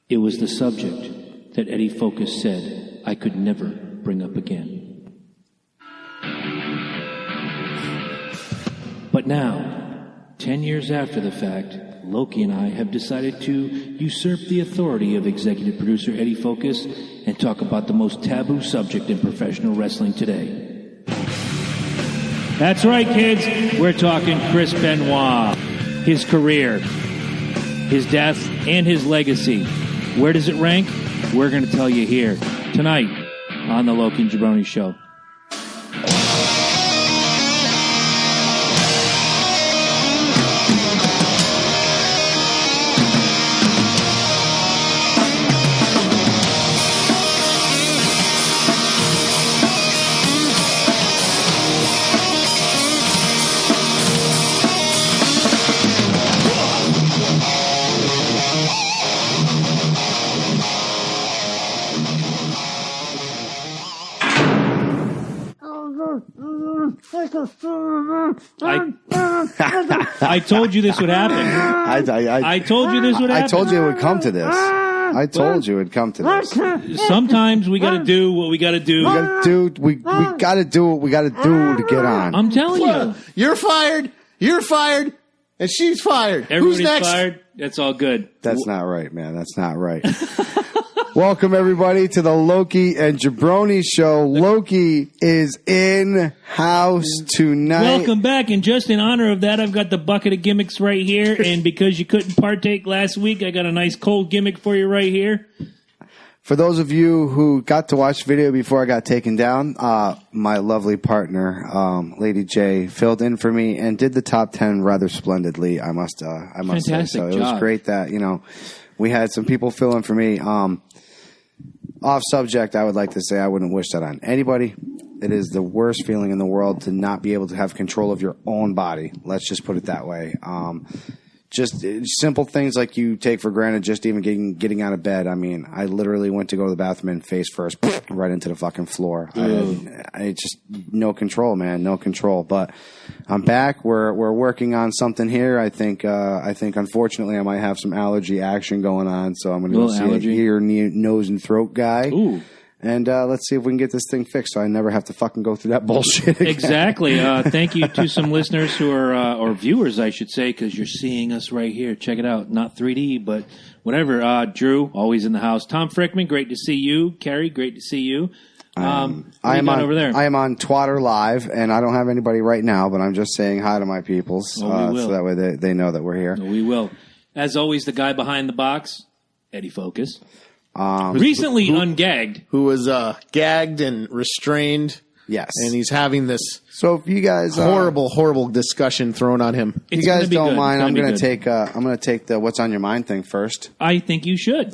It was the subject that Eddie Focus said I could never bring up again. But now, 10 years after the fact, Loki and I have decided to usurp the authority of executive producer Eddie Focus and talk about the most taboo subject in professional wrestling today. That's right, kids. We're talking Chris Benoit, his career, his death, and his legacy. Where does it rank? We're going to tell you here tonight on the Loki and Jabroni Show. I told you this would happen. I told you this would happen. I told you it would come to this. I told you it would come to this. Sometimes we got to do what we got to do. We got to do what we got to do to get on. I'm telling you. You're fired. You're fired. And she's fired. Everybody's Who's next? fired. That's all good. That's not right, man. That's not right. Welcome, everybody, to the Loki and Jabroni Show. Loki is in-house tonight. Welcome back, and just in honor of that, I've got the bucket of gimmicks right here, and because you couldn't partake last week, I got a nice cold gimmick for you right here. For those of you who got to watch the video before I got taken down, my lovely partner, Lady J, filled in for me and did the top 10 rather splendidly, I must say. So it was great that, we had some people fill in for me. Off subject, I would like to say I wouldn't wish that on anybody. It is the worst feeling in the world to not be able to have control of your own body. Let's just put it that way. Just simple things like you take for granted, just even getting out of bed. I mean, I literally went to go to the bathroom and face first, right into the fucking floor. I just no control, man, no control. But I'm back. We're working on something here. I think unfortunately I might have some allergy action going on, so I'm going to go see a ear, nose, and throat guy. Ooh. And let's see if we can get this thing fixed so I never have to fucking go through that bullshit again. Exactly. Thank you to some listeners who are, or viewers, I should say, because you're seeing us right here. Check it out. Not 3D, but whatever. Drew, always in the house. Tom Frickman, great to see you. Carrie, great to see you. I am on Twitter Live, and I don't have anybody right now, but I'm just saying hi to my peoples so that way they know that we're here. We will. As always, the guy behind the box, Eddie Focus. Recently ungagged. Who was gagged and restrained. Yes. And he's having this if you guys horrible discussion thrown on him. If you guys don't mind, I'm going to take the what's on your mind thing first. I think you should.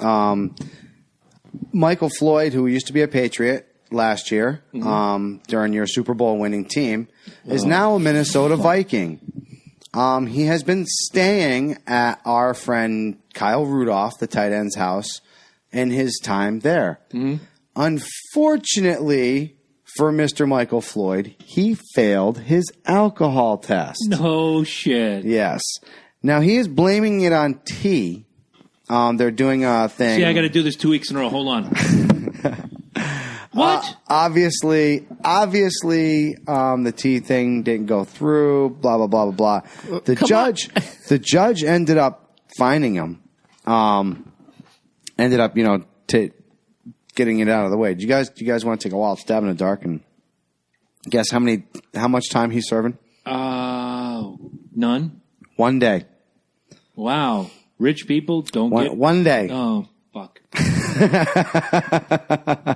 Michael Floyd, who used to be a Patriot last year, during your Super Bowl winning team, is now a Minnesota Viking. He has been staying at our friend Kyle Rudolph, the tight end's house, in his time there. Unfortunately for Mr. Michael Floyd, he failed his alcohol test. No shit. Yes. Now, he is blaming it on tea. They're doing a thing. See, I got to do this 2 weeks in a row. Hold on. What? Obviously, the tea thing didn't go through, blah, blah, blah, blah, blah. The judge ended up fining him. Ended up, getting it out of the way. Do you guys want to take a wild stab in the dark and guess how much time he's serving? None. 1 day. Wow. Rich people don't get 1 day. Oh, fuck.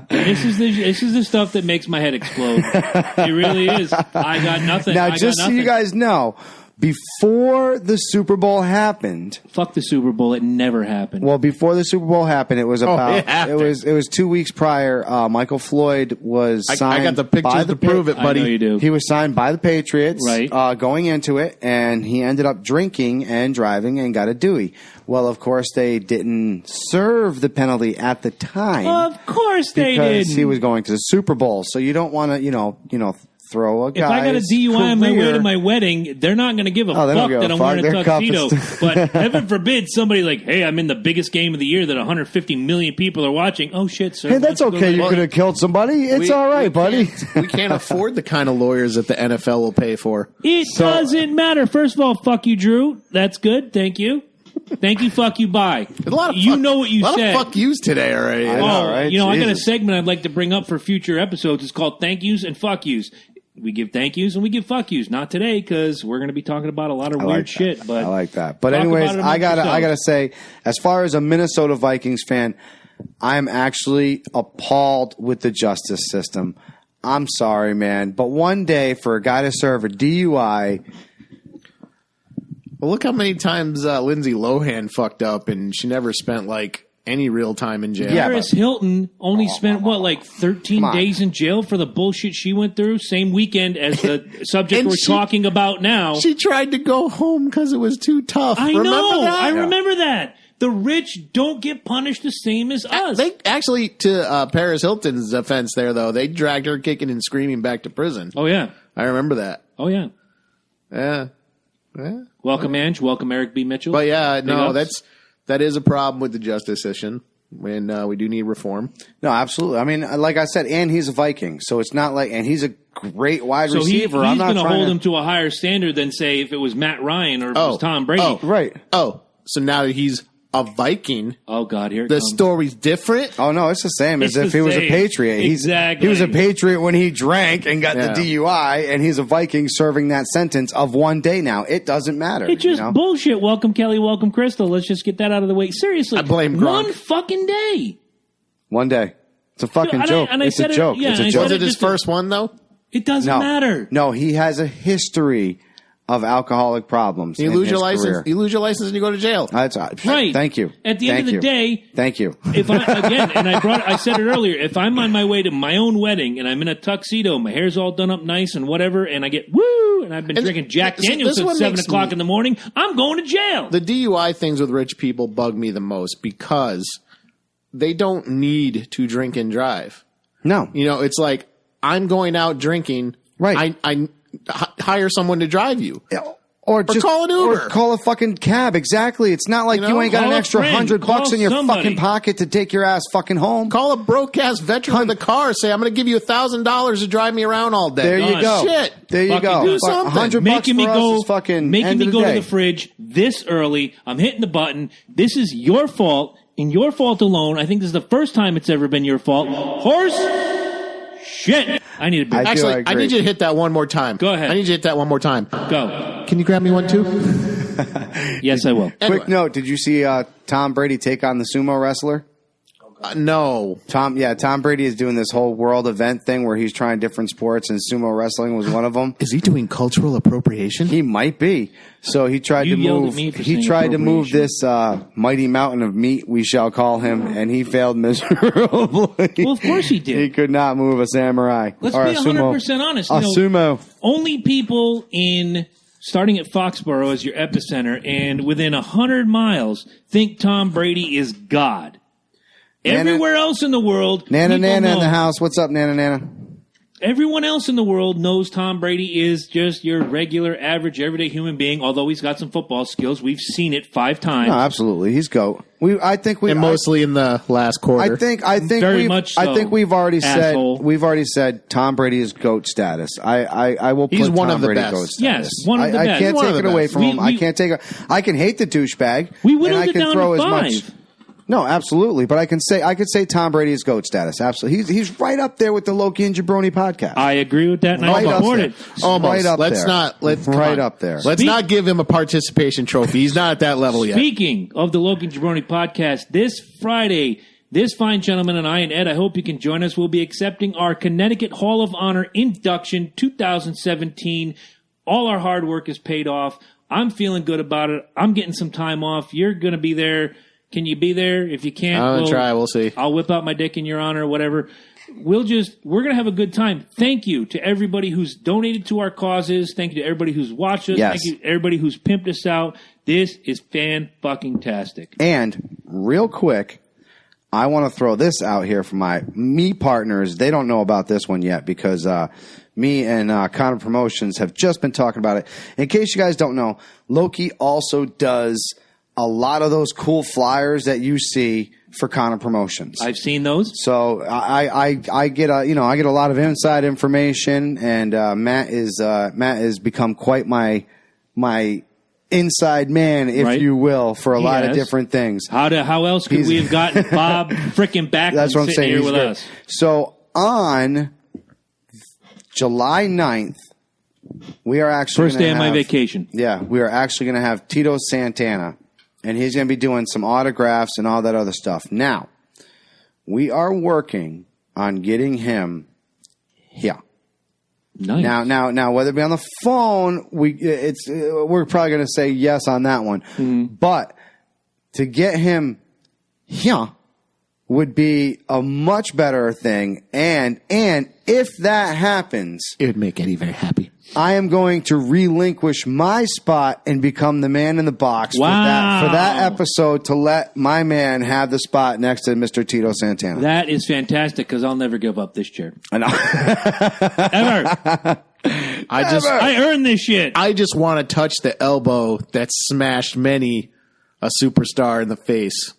This is the stuff that makes my head explode. It really is. I got nothing. Now, so you guys know, before the Super Bowl happened. Fuck the Super Bowl. It never happened. Well, before the Super Bowl happened, it was it was 2 weeks prior. Michael Floyd was signed. I got the pictures to prove it, buddy. I know you do. He was signed by the Patriots, right? Going into it, and he ended up drinking and driving and got a Dewey. Well, of course, they didn't serve the penalty at the time. Of course they didn't. Because he was going to the Super Bowl. So you don't want to, throw a guy's If I got a DUI on my way career- to my wedding, they're not going to give a Oh, they don't fuck give a that I'm fuck. wearing a Their tuxedo. cup is- But heaven forbid somebody like, hey, I'm in the biggest game of the year that 150 million people are watching. Oh, shit, sir. Hey, that's okay. You could have killed somebody. It's all right, buddy. We can't afford the kind of lawyers that the NFL will pay for. It doesn't matter. First of all, fuck you, Drew. That's good. Thank you. Thank you, fuck you, bye. A lot of you fuck, know what you a lot said. of fuck yous today already. I know, right? I got a Jesus. segment I'd like to bring up for future episodes. It's called Thank Yous and Fuck Yous. We give thank yous and we give fuck yous. Not today because we're going to be talking about a lot of weird shit. But I like that. But talk anyways, about it I amongst gotta yourselves. say, as far as a Minnesota Vikings fan, I'm actually appalled with the justice system. I'm sorry, man, but one day for a guy to serve a DUI. Well, look how many times Lindsay Lohan fucked up and she never spent like any real time in jail. Yeah, Paris Hilton only spent, 13 Come on. days in jail for the bullshit she went through? Same weekend as the subject And we're she- talking about now. She tried to go home because it was too tough. I Remember know. that? I remember that. The rich don't get punished the same as us. They actually, to Paris Hilton's offense there, though, they dragged her kicking and screaming back to prison. Oh, yeah. I remember that. Oh, yeah. Yeah. Welcome, Ange. Welcome, Eric B. Mitchell. But yeah, no, ups. that is a problem with the justice system, and we do need reform. No, absolutely. I mean, like I said, and he's a Viking, so it's not like, and he's a great wide So receiver. he's I'm not going to trying hold to him to a higher standard than, say, if it was Matt Ryan or if it was Tom Brady. right. Oh, so now that he's a Viking, Oh, God, here it the comes. story's different. Oh no, it's the same as It's if the he was a same. Patriot. Exactly. He was a Patriot when he drank and got Yeah. the DUI, and he's a Viking serving that sentence of one day now. It doesn't matter. It's just you know? bullshit. Welcome, Kelly. Welcome, Crystal. Let's just get that out of the way. Seriously. I blame Gronk. One fucking day. One day. It's a fucking And joke. I It's a said it- joke. yeah, It's and a I joke. Was said it his just a- first one, though? It doesn't No, matter. No, he has a history of alcoholic problems. You in lose your his license. career. You lose your license and you go to jail. That's Right. Thank you. At the end Thank of the you. day, Thank you. if I again, and I said it earlier, if I'm on my way to my own wedding and I'm in a tuxedo, my hair's all done up nice and whatever, and I get woo, and I've been And drinking Jack this Daniels one since 7 makes o'clock me- in the morning, I'm going to jail. The DUI things with rich people bug me the most because they don't need to drink and drive. No. You know, it's like I'm going out drinking. Right. I hire someone to drive you. Or just call an Uber. Or call a fucking cab. Exactly. It's not like You you, know, ain't got call an a extra friend. $100 Call in your somebody. fucking pocket to take your ass fucking home. Call a broke-ass veteran with a car. Say, I'm going to give you $1,000 to drive me around all day. There you God, go. shit. There you Fucking go. do something. $100 making me for us go, is fucking making end me of go the to day. the fridge this early. I'm hitting the button. This is your fault, and your fault alone. I think this is the first time it's ever been your fault. Horse shit. I need a beer. I Actually, agree. I need you to hit that one more time. Go ahead. I need you to hit that one more time. Go. Can you grab me one, too? Yes, I will. Anyway. Quick note: did you see Tom Brady take on the sumo wrestler? No. Tom Brady is doing this whole world event thing where he's trying different sports, and sumo wrestling was one of them. Is he doing cultural appropriation? He might be. So he tried You to yelled move. at me for He saying tried to move appropriation. this mighty mountain of meat, we shall call him, and he failed miserably. Well, of course he did. He could not move a samurai. Let's or be a sumo. 100% honest. A You know, sumo. only people starting at Foxborough as your epicenter and within 100 miles think Tom Brady is God. Nana- Everywhere else in the world, Nana people Nana in know- the house. What's up, Nana Nana? Everyone else in the world knows Tom Brady is just your regular, average, everyday human being. Although he's got some football skills, we've seen it 5 times. No, absolutely. He's GOAT. And mostly in the last quarter. I think Very we've, much I so, think we've already asshole. said Tom Brady is GOAT status. I will put He's one Tom of the Brady best. GOAT status. Yes, one of the I best. can't One take of it the away best. from him. We- I can hate the douchebag. We and whittled I it can down throw to as 5. much. No, absolutely. But I could say Tom Brady is GOAT status. Absolutely. He's right up there with the Loki and Jabroni podcast. I agree with that, and Right I up support there. it. Almost. Right up let's there. not. Let's come Right on. up there. Let's not give him a participation trophy. He's not at that level yet. Speaking of the Loki and Jabroni podcast, this Friday, this fine gentleman and I, and Ed, I hope you can join us. We'll be accepting our Connecticut Hall of Honor induction 2017. All our hard work is paid off. I'm feeling good about it. I'm getting some time off. You're going to be there. Can you be there? If you can't, I'm gonna try. We'll see. I'll whip out my dick in your honor, whatever. We're going to have a good time. Thank you to everybody who's donated to our causes. Thank you to everybody who's watched us. Yes. Thank you to everybody who's pimped us out. This is fan-fucking-tastic. And real quick, I want to throw this out here for me partners. They don't know about this one yet because Me and Connor Promotions have just been talking about it. In case you guys don't know, Loki also does a lot of those cool flyers that you see for Connor Promotions. I've seen those. So I get a lot of inside information, and Matt has become quite my inside man, if you will, for a lot of different things. How else could we have gotten Bob frickin' Backlund That's what I'm saying. here with us? So on July 9th, we are actually first day of my vacation. Yeah, we are actually going to have Tito Santana, and he's going to be doing some autographs and all that other stuff. Now, we are working on getting him here. Nice. Now, whether it be on the phone, we're probably going to say yes on that one. But to get him here would be a much better thing. And if that happens, It would make Eddie very happy. I am going to relinquish my spot and become the man in the box for Wow. that episode, to let my man have the spot next to Mr. Tito Santana. That is fantastic, because I'll never give up this chair. I know. Ever. I earned this shit. I just want to touch the elbow that smashed many a superstar in the face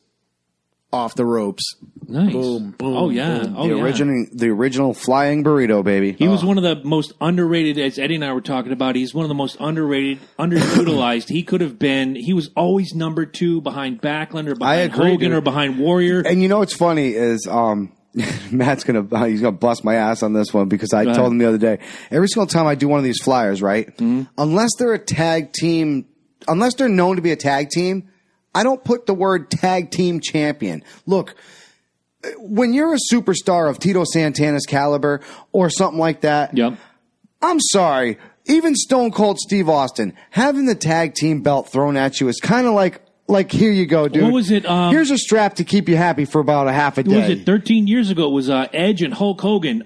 off the ropes. Nice. Boom, boom, Oh, yeah. boom. Oh, The original flying burrito, baby. He was one of the most underrated, as Eddie and I were talking about. He's one of the most underrated, underutilized. He was always number 2 behind Backlund or behind agree, Hogan dude. or behind Warrior. And you know what's funny is Matt's he's gonna bust my ass on this one, because I told him the other day, every single time I do one of these flyers, right? Unless they're a tag team, unless they're known to be a tag team, I don't put the word tag team champion. Look, when you're a superstar of Tito Santana's caliber or something like that, Yep. I'm sorry, even Stone Cold Steve Austin, having the tag team belt thrown at you is kind of like, here you go, dude. What was it? Here's a strap to keep you happy for about a half a day. Was it 13 years ago? It was Edge and Hulk Hogan.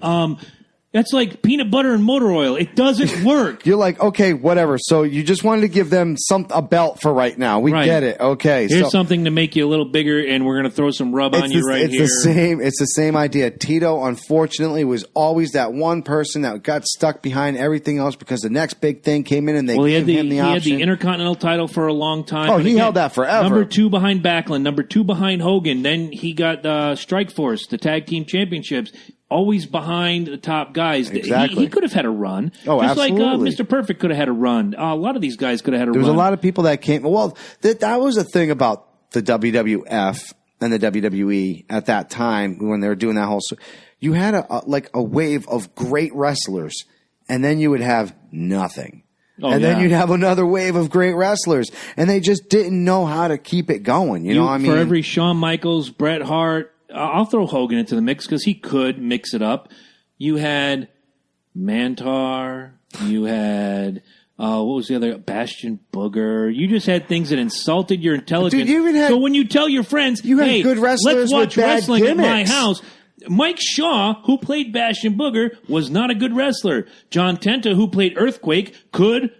That's like peanut butter and motor oil. It doesn't work. You're like, okay, whatever. So you just wanted to give them a belt for right now. We get it. Okay. Here's something to make you a little bigger, and we're going to throw some rub on you right here. It's the same idea. Tito, unfortunately, was always that one person that got stuck behind everything else, because the next big thing came in and they gave him the option. He had the Intercontinental title for a long time. Oh, he held that forever. Number 2 behind Backlund, number 2 behind Hogan. Then he got Strikeforce, the tag team championships. Always behind the top guys. Exactly. He could have had a run. Oh, just absolutely. like Mr. Perfect could have had a run. A lot of these guys could have had a run. There was a lot of people that came. Well, that was a thing about the WWF and the WWE at that time when they were doing that whole. You had a wave of great wrestlers, and then you would have nothing. Then you'd have another wave of great wrestlers, and they just didn't know how to keep it going. You know what I mean? For every Shawn Michaels, Bret Hart, I'll throw Hogan into the mix because he could mix it up. You had Mantar. You had what was the other? Bastion Booger. You just had things that insulted your intelligence. Dude, you even had, so when you tell your friends, you had hey, good wrestlers let's watch with bad wrestling gimmicks. at my house. Mike Shaw, who played Bastion Booger, was not a good wrestler. John Tenta, who played Earthquake, could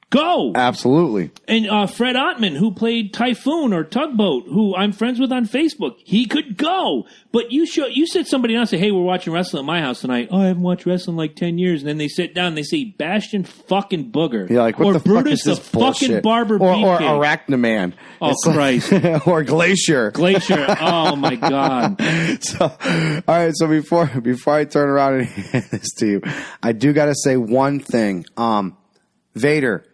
go. Absolutely. And Fred Ottman, who played Typhoon or Tugboat, who I'm friends with on Facebook, he could go. But you said somebody else, say, hey, we're watching wrestling at my house tonight. Oh, I haven't watched wrestling in like 10 years. And then they sit down and they say Bastion fucking Booger. You're like, what or the Brutus fuck is this the bullshit? fucking Barber or Beefcake. Arachnaman. Oh, Christ. Or Glacier. Glacier. Oh, my God. All right, so before I turn around and hand this to you, I do got to say one thing. Vader,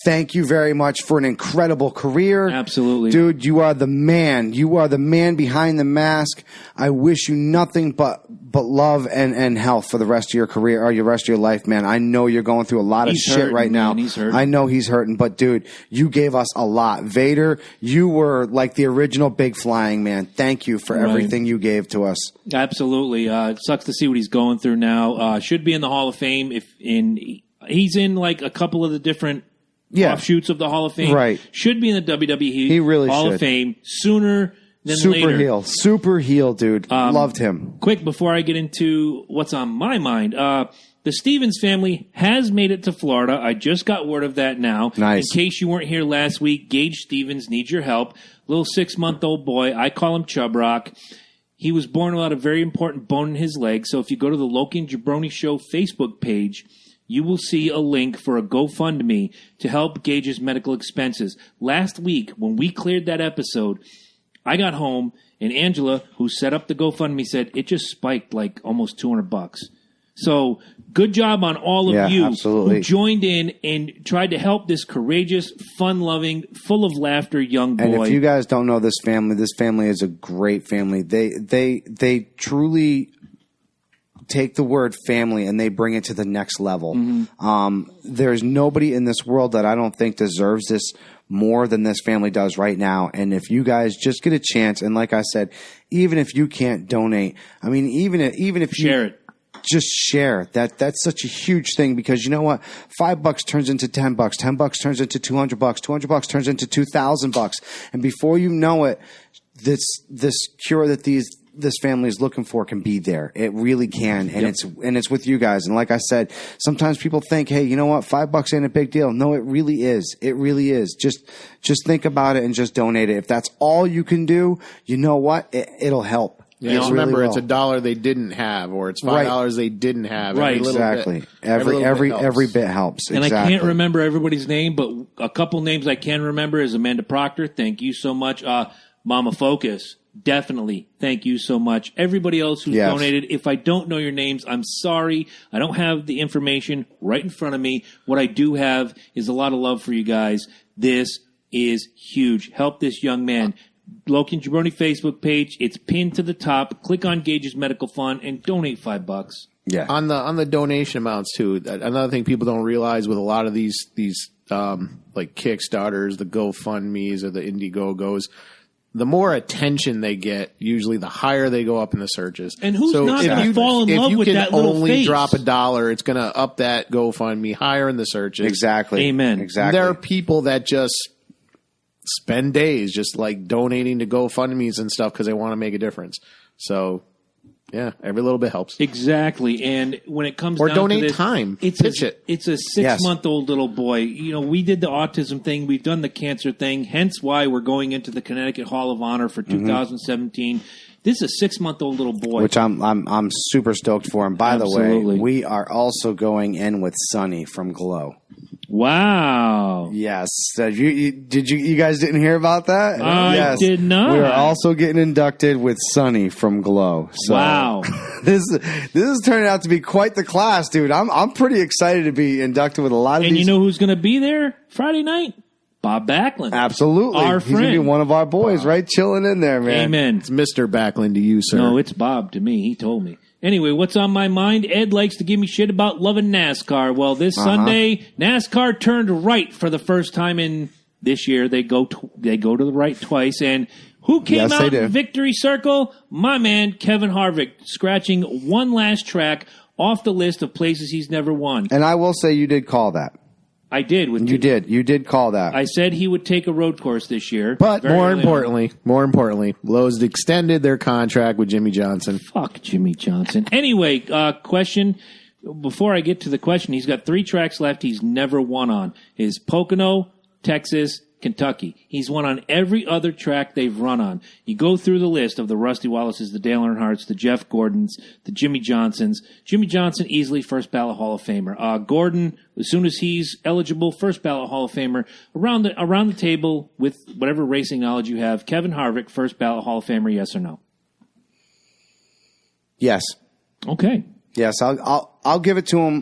thank you very much for an incredible career. Absolutely. Dude, you are the man. You are the man behind the mask. I wish you nothing but love and health for the rest of your career or the rest of your life, man. I know you're going through a lot of shit hurting, right now. Man. He's hurting. I know he's hurting, but dude, you gave us a lot. Vader, you were like the original big flying man. Thank you for everything you gave to us. Absolutely. It sucks to see what he's going through now. Should be in the Hall of Fame. He's in like a couple of the different offshoots of the Hall of Fame. Right. Should be in the WWE He really Hall should. of Fame sooner than later. Super heel, dude. Loved him. Quick, before I get into what's on my mind, the Stevens family has made it to Florida. I just got word of that now. Nice. In case you weren't here last week, Gage Stevens needs your help. Little 6-month-old boy. I call him Chub Rock. He was born without a very important bone in his leg. So if you go to the Loki and Jabroni Show Facebook page, you will see a link for a GoFundMe to help Gage's medical expenses. Last week, when we cleared that episode, I got home, and Angela, who set up the GoFundMe, said it just spiked like almost $200. So good job on all of you who joined in and tried to help this courageous, fun-loving, full of laughter young boy. And if you guys don't know this family is a great family. They truly take the word family and they bring it to the next level. There's nobody in this world that I don't think deserves this more than this family does right now. And if you guys just get a chance, and like I said, even if you can't donate, I mean, even if you share it. Just share that's such a huge thing, because you know what? $5 turns into $10, $10 turns into $200, $200 turns into $2,000. And before you know it, this cure that this family is looking for can be there. It really can. And it's with you guys. And like I said, sometimes people think, hey, you know what? $5 ain't a big deal. No, it really is. It really is. Just think about it and just donate it. If that's all you can do, you know what? It'll help. Yeah, just remember, it's $1 they didn't have, or it's $5 they didn't have. Right, exactly. Every bit helps. And I can't remember everybody's name, but a couple names I can remember is Amanda Proctor. Thank you so much. Mama Focus. Definitely. Thank you so much. Everybody else who's donated. If I don't know your names, I'm sorry. I don't have the information right in front of me. What I do have is a lot of love for you guys. This is huge. Help this young man. Loki and Jabroni Facebook page. It's pinned to the top. Click on Gage's Medical Fund and donate $5. Yeah. On the donation amounts too. Another thing people don't realize with a lot of these like Kickstarters, the GoFundMes or the Indiegogos, the more attention they get, usually the higher they go up in the searches. And who's not going to fall in love with that little face? If you can only drop $1, it's going to up that GoFundMe higher in the searches. Exactly. Amen. Exactly. There are people that just spend days just like donating to GoFundMes and stuff because they want to make a difference. So, yeah, every little bit helps. Exactly. And when it comes or down donate to this, time. It's a 6-month-old little boy. You know, we did the autism thing. We've done the cancer thing. Hence why we're going into the Connecticut Hall of Honor for 2017. This is a 6-month-old little boy, which I'm super stoked for. And by the way, we are also going in with Sonny from Glow. Wow! Yes, you guys didn't hear about that? I did not. We are also getting inducted with Sonny from Glow. So wow! This is turning out to be quite the class, dude. I'm pretty excited to be inducted with a lot of these. And you know who's going to be there Friday night? Bob Backlund. Absolutely. Our He's going to be one of our boys, right? Chilling in there, man. Amen. It's Mr. Backlund to you, sir. No, it's Bob to me. He told me. Anyway, what's on my mind? Ed likes to give me shit about loving NASCAR. Well, this Sunday, NASCAR turned right for the first time in this year. They go to the right twice. And who came out in victory circle? My man, Kevin Harvick, scratching one last track off the list of places he's never won. And I will say you did call that. I did. You did call that. I said he would take a road course this year. But more importantly, Lowe's extended their contract with Jimmy Johnson. Fuck Jimmy Johnson. Anyway, question. Before I get to the question, he's got 3 tracks left he's never won on. Is Pocono, Texas, Kentucky. He's won on every other track they've run on. You go through the list of the Rusty Wallaces, the Dale Earnhardts, the Jeff Gordons, the Jimmy Johnsons. Jimmy Johnson, easily first ballot Hall of Famer. Gordon, as soon as he's eligible, first ballot Hall of Famer. Around the table with whatever racing knowledge you have, Kevin Harvick, first ballot Hall of Famer, yes or no? Yes. Okay. Yes, I'll give it to him.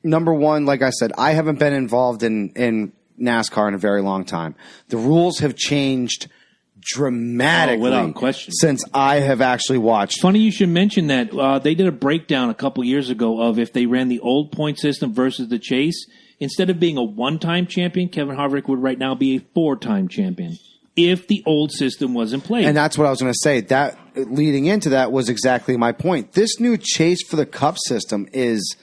Number one, like I said, I haven't been involved in NASCAR in a very long time. The rules have changed dramatically without question since I have actually watched. Funny you should mention that. They did a breakdown a couple years ago of if they ran the old point system versus the chase. Instead of being a one-time champion, Kevin Harvick would right now be a 4-time champion if the old system was in place. And that's what I was going to say. That leading into that was exactly my point. This new chase for the Cup system is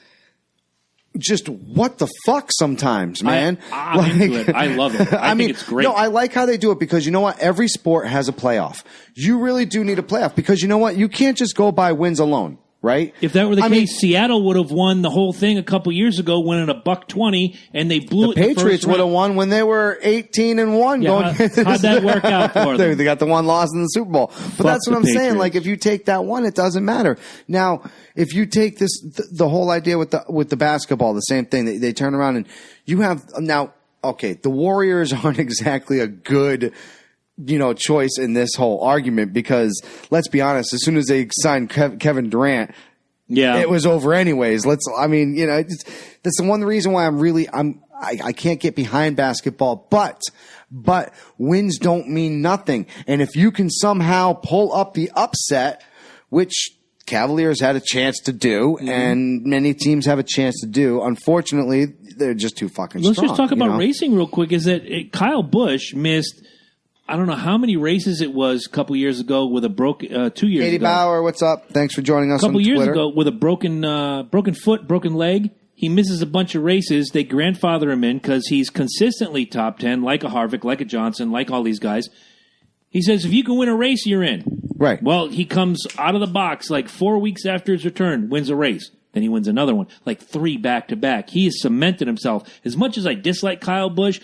just what the fuck sometimes, man. I'm into it. I love it. I think it's great. No, I like how they do it because you know what? Every sport has a playoff. You really do need a playoff because you know what? You can't just go by wins alone. right? If that were the case, Seattle would have won the whole thing a couple years ago, winning $120, and they blew it. The Patriots would have won when they were 18-1. Yeah, how'd that work out for them? They got the one loss in the Super Bowl. But that's what I'm saying. Like, if you take that one, it doesn't matter. Now, if you take this, the whole idea with the basketball, the same thing. They turn around and you have now. Okay, the Warriors aren't exactly a good, choice in this whole argument because let's be honest, as soon as they signed Kevin Durant, it was over anyways. That's the one reason why I can't get behind basketball, but wins don't mean nothing. And if you can somehow pull up the upset, which Cavaliers had a chance to do, and many teams have a chance to do, unfortunately, they're just too fucking strong. Let's just talk about racing real quick. Is that Kyle Busch missed, I don't know how many races it was a couple years ago with a 2 years Katie ago. Bauer, what's up? Thanks for joining us on Twitter. A couple years ago with a broken foot, broken leg. He misses a bunch of races. They grandfather him in because he's consistently top 10, like a Harvick, like a Johnson, like all these guys. He says, if you can win a race, you're in. Right. Well, he comes out of the box like 4 weeks after his return, wins a race. Then he wins another one, like 3 back-to-back. He has cemented himself. As much as I dislike Kyle Busch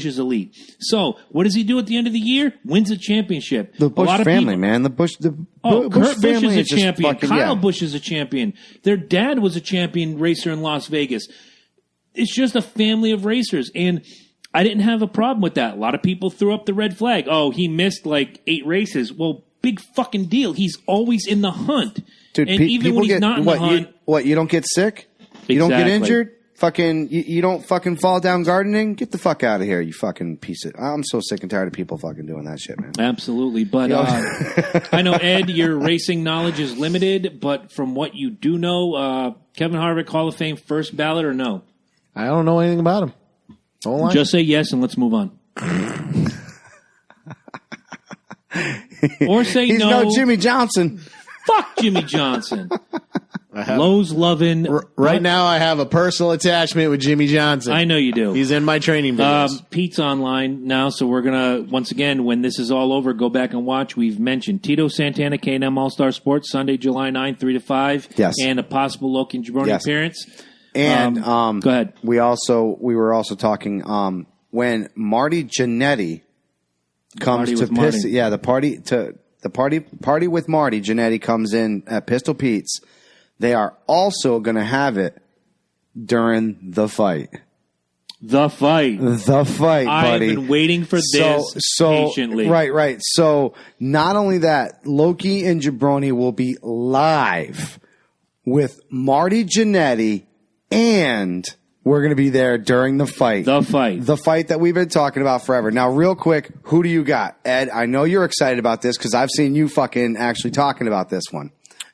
is elite. So, what does he do at the end of the year? Wins a championship. The Busch family, man. Kurt Busch is a champion. Kyle Busch is a champion. Their dad was a champion racer in Las Vegas. It's just a family of racers. And I didn't have a problem with that. A lot of people threw up the red flag. Oh, he missed like 8 races. Well, big fucking deal. He's always in the hunt. Dude, and even when he's not in the hunt. You don't get sick? Exactly. You don't get injured? Fucking, you don't fucking fall down gardening? Get the fuck out of here, you fucking piece of... I'm so sick and tired of people fucking doing that shit, man. Absolutely. But I know, Ed, your racing knowledge is limited, but from what you do know, Kevin Harvick, Hall of Fame, first ballot or no? I don't know anything about him. Just say yes and let's move on. Or say He's no. no Jimmy Johnson. Fuck Jimmy Johnson. Lowe's loving. Right now, I have a personal attachment with Jimmy Johnson. I know you do. He's in my training videos. Pete's online now, so we're going to, once again, when this is all over, go back and watch. We've mentioned Tito Santana, K&M All-Star Sports, Sunday, July 9th, 3 to 5. Yes. And a possible Loki and Jabroni appearance. And go ahead. We were also talking when Marty Jannetty comes to Pistol. Yeah, the party with Marty Jannetty comes in at Pistol Pete's. They are also going to have it during the fight. The fight, buddy. I've been waiting for this patiently. Right. So not only that, Loki and Jabroni will be live with Marty Jannetty, and we're going to be there during the fight. The fight that we've been talking about forever. Now, real quick, who do you got? Ed, I know you're excited about this because I've seen you fucking actually talking about this one.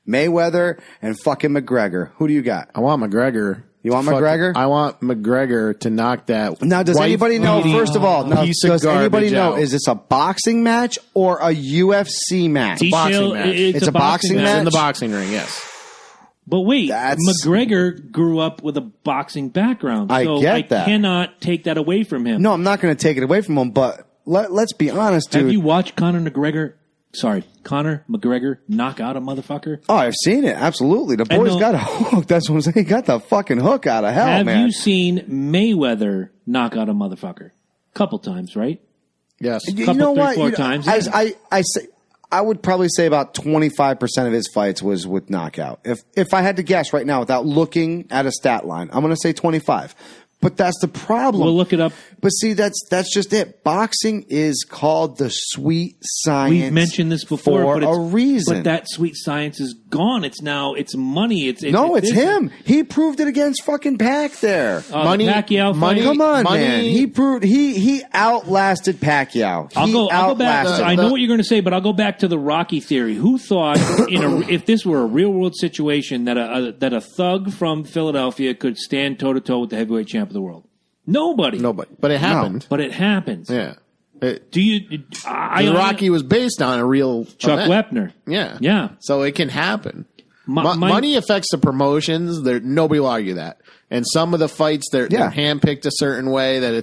Mayweather and fucking McGregor. Who do you got? I want McGregor. You want McGregor? I want McGregor to knock that. Now, does anybody know, first of all, does anybody know, out. Is this a boxing match or a UFC match? Boxing match. It's a boxing match? In the boxing ring, yes. But wait, McGregor grew up with a boxing background. So I cannot take that away from him. No, I'm not going to take it away from him, but let's be honest, dude. Have you watched Conor McGregor knock out a motherfucker? Oh, I've seen it. Absolutely. The boy's got a hook. That's what I'm saying. He got the fucking hook out of hell, man. Have you seen Mayweather knock out a motherfucker? Couple times, right? Yes. You know what? 4 times. I would probably say about 25% of his fights was with knockout. If I had to guess right now without looking at a stat line, I'm going to say 25. But that's the problem. We'll look it up. But see, that's just it. Boxing is called the sweet science. We've mentioned this before, for a reason. But that sweet science is gone. It's money. It's him. He proved it against fucking Pac there. Pacquiao fight. Come on, man. He proved he outlasted Pacquiao. I'll go back. I know what you're going to say, but I'll go back to the Rocky theory. Who thought if this were a real world situation that a thug from Philadelphia could stand toe to toe with the heavyweight champ of the world? Nobody. But it happened. But it happens. Yeah. Rocky was based on a real Chuck event. Wepner. Yeah. Yeah. So it can happen. Money affects the promotions. Nobody will argue that. And some of the fights, they're handpicked a certain way that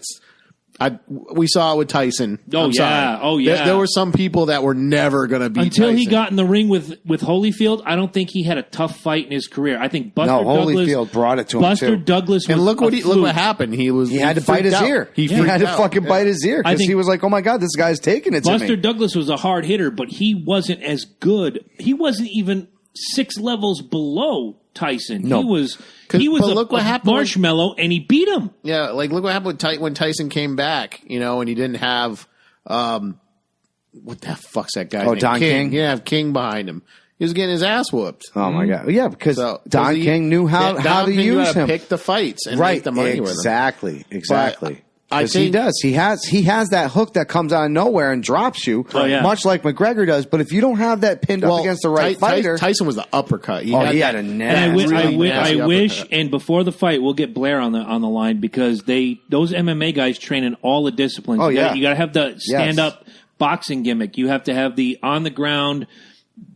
We saw it with Tyson. Oh, yeah. Oh, yeah. There were some people that were never going to beat Until Tyson. he got in the ring with Holyfield, I don't think he had a tough fight in his career. I think Buster Douglas... Holyfield brought it to him, Buster too. Douglas was And look what happened. He had to bite his ear. He had to fucking bite his ear because he was like, oh, my God, this guy's taking it to me. Buster Douglas was a hard hitter, but he wasn't as good. He wasn't even 6 levels below Tyson. No. He was look what happened marshmallow, and he beat him. Yeah, like look what happened when Tyson came back, and he didn't have what the fuck's that guy? Don King? He didn't have King behind him. He was getting his ass whooped. Oh my God! Yeah, because Don King knew how to use him, pick the fights, and right? Make the money with him. Exactly. I think he does. He has that hook that comes out of nowhere and drops you, much like McGregor does. But if you don't have that pinned up against the right fighter, Tyson was the uppercut. He had a nasty. And I wish. And before the fight, we'll get Blair on the line because those MMA guys train in all the disciplines. Oh, you got to have the stand up boxing gimmick. You have to have the on the ground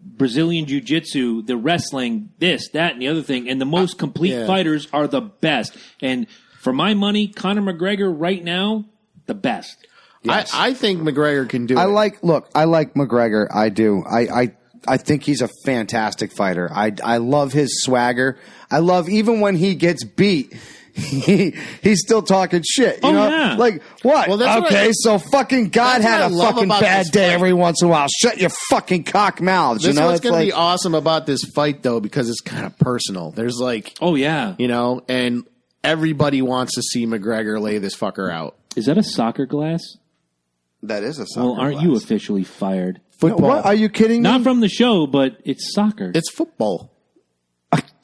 Brazilian jiu-jitsu, the wrestling, this, that, and the other thing. And the most complete fighters are the best. And for my money, Conor McGregor right now, the best. Yes. I think McGregor can do it. I like McGregor. I do. I think he's a fantastic fighter. I love his swagger. I love even when he gets beat. He's still talking shit. You know? Yeah. Like, what? Well, so fucking God had a fucking bad day every once in a while. Shut your fucking cock mouths. This is what's going to be awesome about this fight, though, because it's kind of personal. There's and everybody wants to see McGregor lay this fucker out. Is that a soccer glass? That is a soccer glass. Well, aren't you officially fired? Football. What? Are you kidding me? Not from the show, but it's soccer. It's football.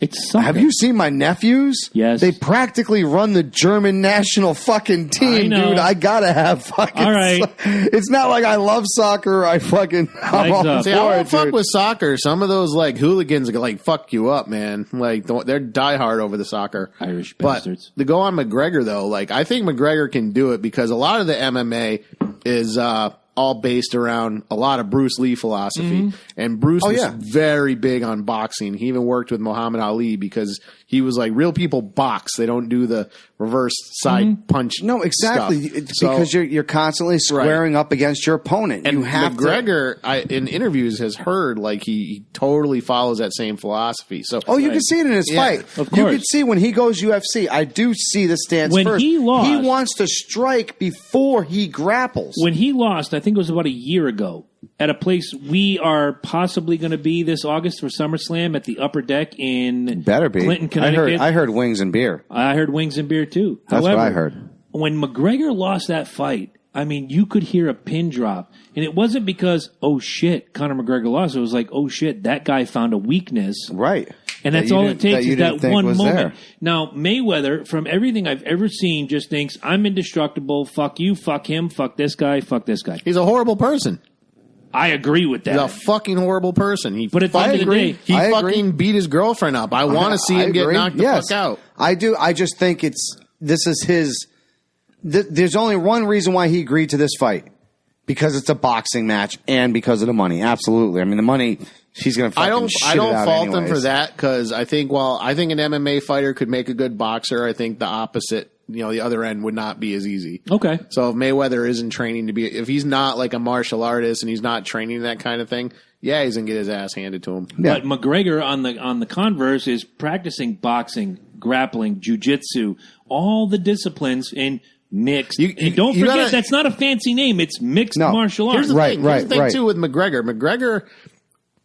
It's soccer. Have you seen my nephews? Yes. They practically run the German national fucking team, dude. I gotta have fucking... All right. It's not like I love soccer. I'm all See, I don't fuck with soccer. Some of those hooligans fuck you up, man. They're diehard over the soccer. Irish bastards. But to go on McGregor though, I think McGregor can do it because a lot of the MMA is all based around a lot of Bruce Lee philosophy. Mm-hmm. And Bruce was very big on boxing. He even worked with Muhammad Ali because he was like, real people box. They don't do the reverse side punch. No, exactly. Because you're constantly squaring up against your opponent. And you have McGregor, in interviews, has heard he totally follows that same philosophy. So, you can see it in his fight. Of course. You can see when he goes UFC. I do see the stance when first. He lost, he wants to strike before he grapples. When he lost, I think it was about a year ago, at a place we are possibly going to be this August for SummerSlam at the Upper Deck in Clinton, Connecticut. I heard wings and beer. I heard wings and beer too. That's what I heard. When McGregor lost that fight, I mean, you could hear a pin drop. And it wasn't because, oh shit, Conor McGregor lost. It was like, oh shit, that guy found a weakness. Right. And that's all it takes is that one moment. There. Now, Mayweather, from everything I've ever seen, just thinks, I'm indestructible. Fuck you, fuck him, fuck this guy, fuck this guy. He's a horrible person. I agree with that. He's a fucking horrible person. But at the end of the day, he fucking beat his girlfriend up. I want to see him get knocked the fuck out. I do. I just think this is his. There's only one reason why he agreed to this fight. Because it's a boxing match and because of the money. Absolutely. I mean, the money, she's going to fucking shit I don't it out fault anyways. him for that because I think an MMA fighter could make a good boxer, I think the opposite, the other end would not be as easy. Okay. So if Mayweather isn't training if he's not like a martial artist and he's not training that kind of thing, he's going to get his ass handed to him. Yeah. But McGregor on the converse is practicing boxing, grappling, jiu-jitsu, all the disciplines in mixed. And don't forget, that's not a fancy name. It's mixed martial arts. Here's the thing. Here's the thing, too, with McGregor. McGregor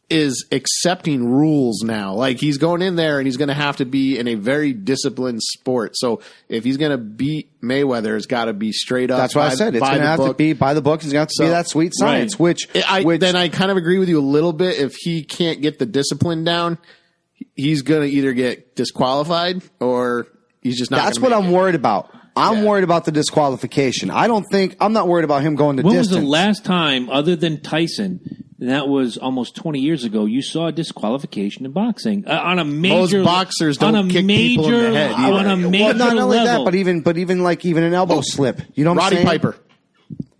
is accepting rules now. He's going in there and he's going to have to be in a very disciplined sport. So if he's going to beat Mayweather, it's got to be straight up. That's what I said. It's going to have to be by the book. It's going to have to be that sweet science, which then I kind of agree with you a little bit. If he can't get the discipline down, he's going to either get disqualified or he's just not. That's what I'm worried about. I'm worried about the disqualification. I'm not worried about him going to distance. When was the last time, other than Tyson, and that was almost 20 years ago, you saw a disqualification in boxing on a major? Most boxers don't kick people in the head either. On a major not only level. that, but even an elbow slip. You know what I'm saying? Roddy Piper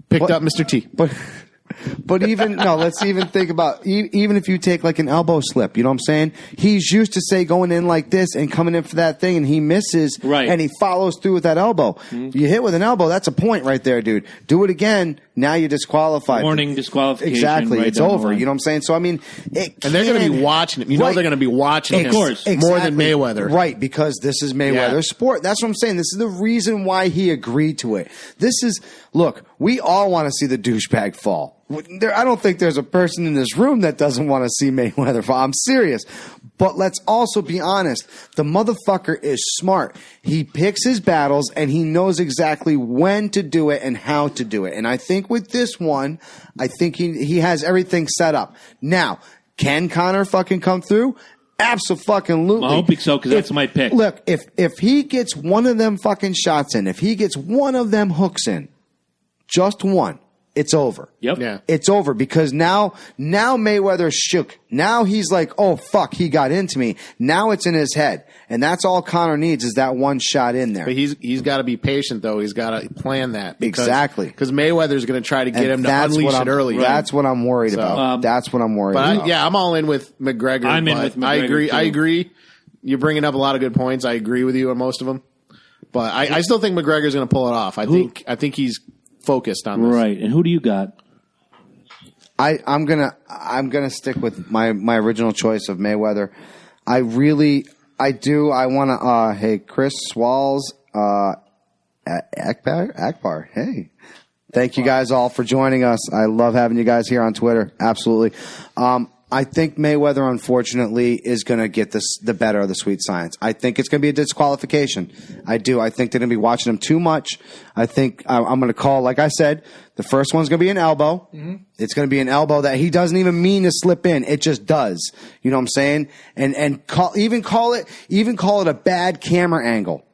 picked up Mr. T. But But let's even think about, even if you take like an elbow slip, you know what I'm saying? He's used to, say, going in like this and coming in for that thing, and he misses, right, and he follows through with that elbow. Mm-hmm. You hit with an elbow, that's a point right there, dude. Do it again, now you're disqualified. Warning, disqualification. Exactly, right, it's over. You know what I'm saying? So, I mean, and they're going to be watching him. You know they're going to be watching him, of course, more than Mayweather. Right, because this is Mayweather's sport. That's what I'm saying. This is the reason why he agreed to it. Look, we all want to see the douchebag fall. I don't think there's a person in this room that doesn't want to see Mayweather fall. I'm serious. But let's also be honest. The motherfucker is smart. He picks his battles, and he knows exactly when to do it and how to do it. And I think with this one, I think he has everything set up. Now, can Conor fucking come through? Absolutely. I hope so, because that's my pick. Look, if he gets one of them fucking shots in, if he gets one of them hooks in, just one, it's over. Yep. Yeah. It's over, because now Mayweather's shook. Now he's like, oh, fuck, he got into me. Now it's in his head. And that's all Conor needs, is that one shot in there. But he's got to be patient, though. He's got to plan that. Exactly. Because Mayweather's going to try to get him to unleash it early. That's what I'm worried about. That's what I'm worried about. I'm all in with McGregor. I'm in with McGregor, I agree. You're bringing up a lot of good points. I agree with you on most of them. But I still think McGregor's going to pull it off. I think he's focused on this. Right. And who do you got? I'm gonna stick with my original choice of Mayweather. I do. I want to. Hey, Chris Swalls, Akbar. Hey, thank you guys all for joining us. I love having you guys here on Twitter. Absolutely. I think Mayweather, unfortunately, is going to get the better of the sweet science. I think it's going to be a disqualification. I do. I think they're going to be watching him too much. I think I'm going to call, like I said, the first one's going to be an elbow. Mm-hmm. It's going to be an elbow that he doesn't even mean to slip in. It just does. You know what I'm saying? And call it a bad camera angle.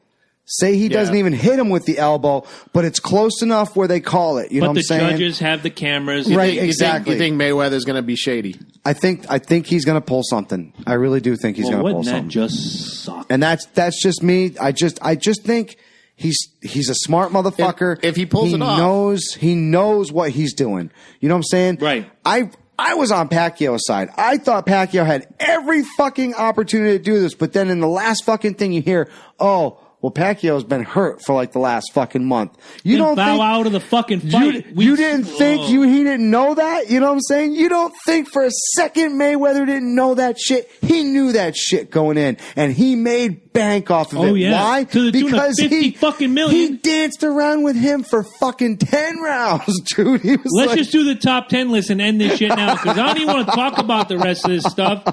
Say he doesn't even hit him with the elbow, but it's close enough where they call it. You know what I'm saying? But the judges have the cameras. Right, exactly. You think Mayweather's going to be shady? I think he's going to pull something. I really do think he's going to pull something. Wouldn't that just suck? And that's just me. I just think he's a smart motherfucker. If he pulls it off, he knows what he's doing. You know what I'm saying? Right. I was on Pacquiao's side. I thought Pacquiao had every fucking opportunity to do this, but then in the last fucking thing you hear, oh, well, Pacquiao's been hurt for like the last fucking month. You don't bow out of the fucking fight. You didn't think he didn't know that? You know what I'm saying? You don't think for a second Mayweather didn't know that shit? He knew that shit going in, and he made bank off of it. Yeah. Why? To the tune of 50 fucking million. He danced around with him for fucking 10 rounds, dude. He was Let's just do the top 10 list and end this shit now, because I don't even want to talk about the rest of this stuff.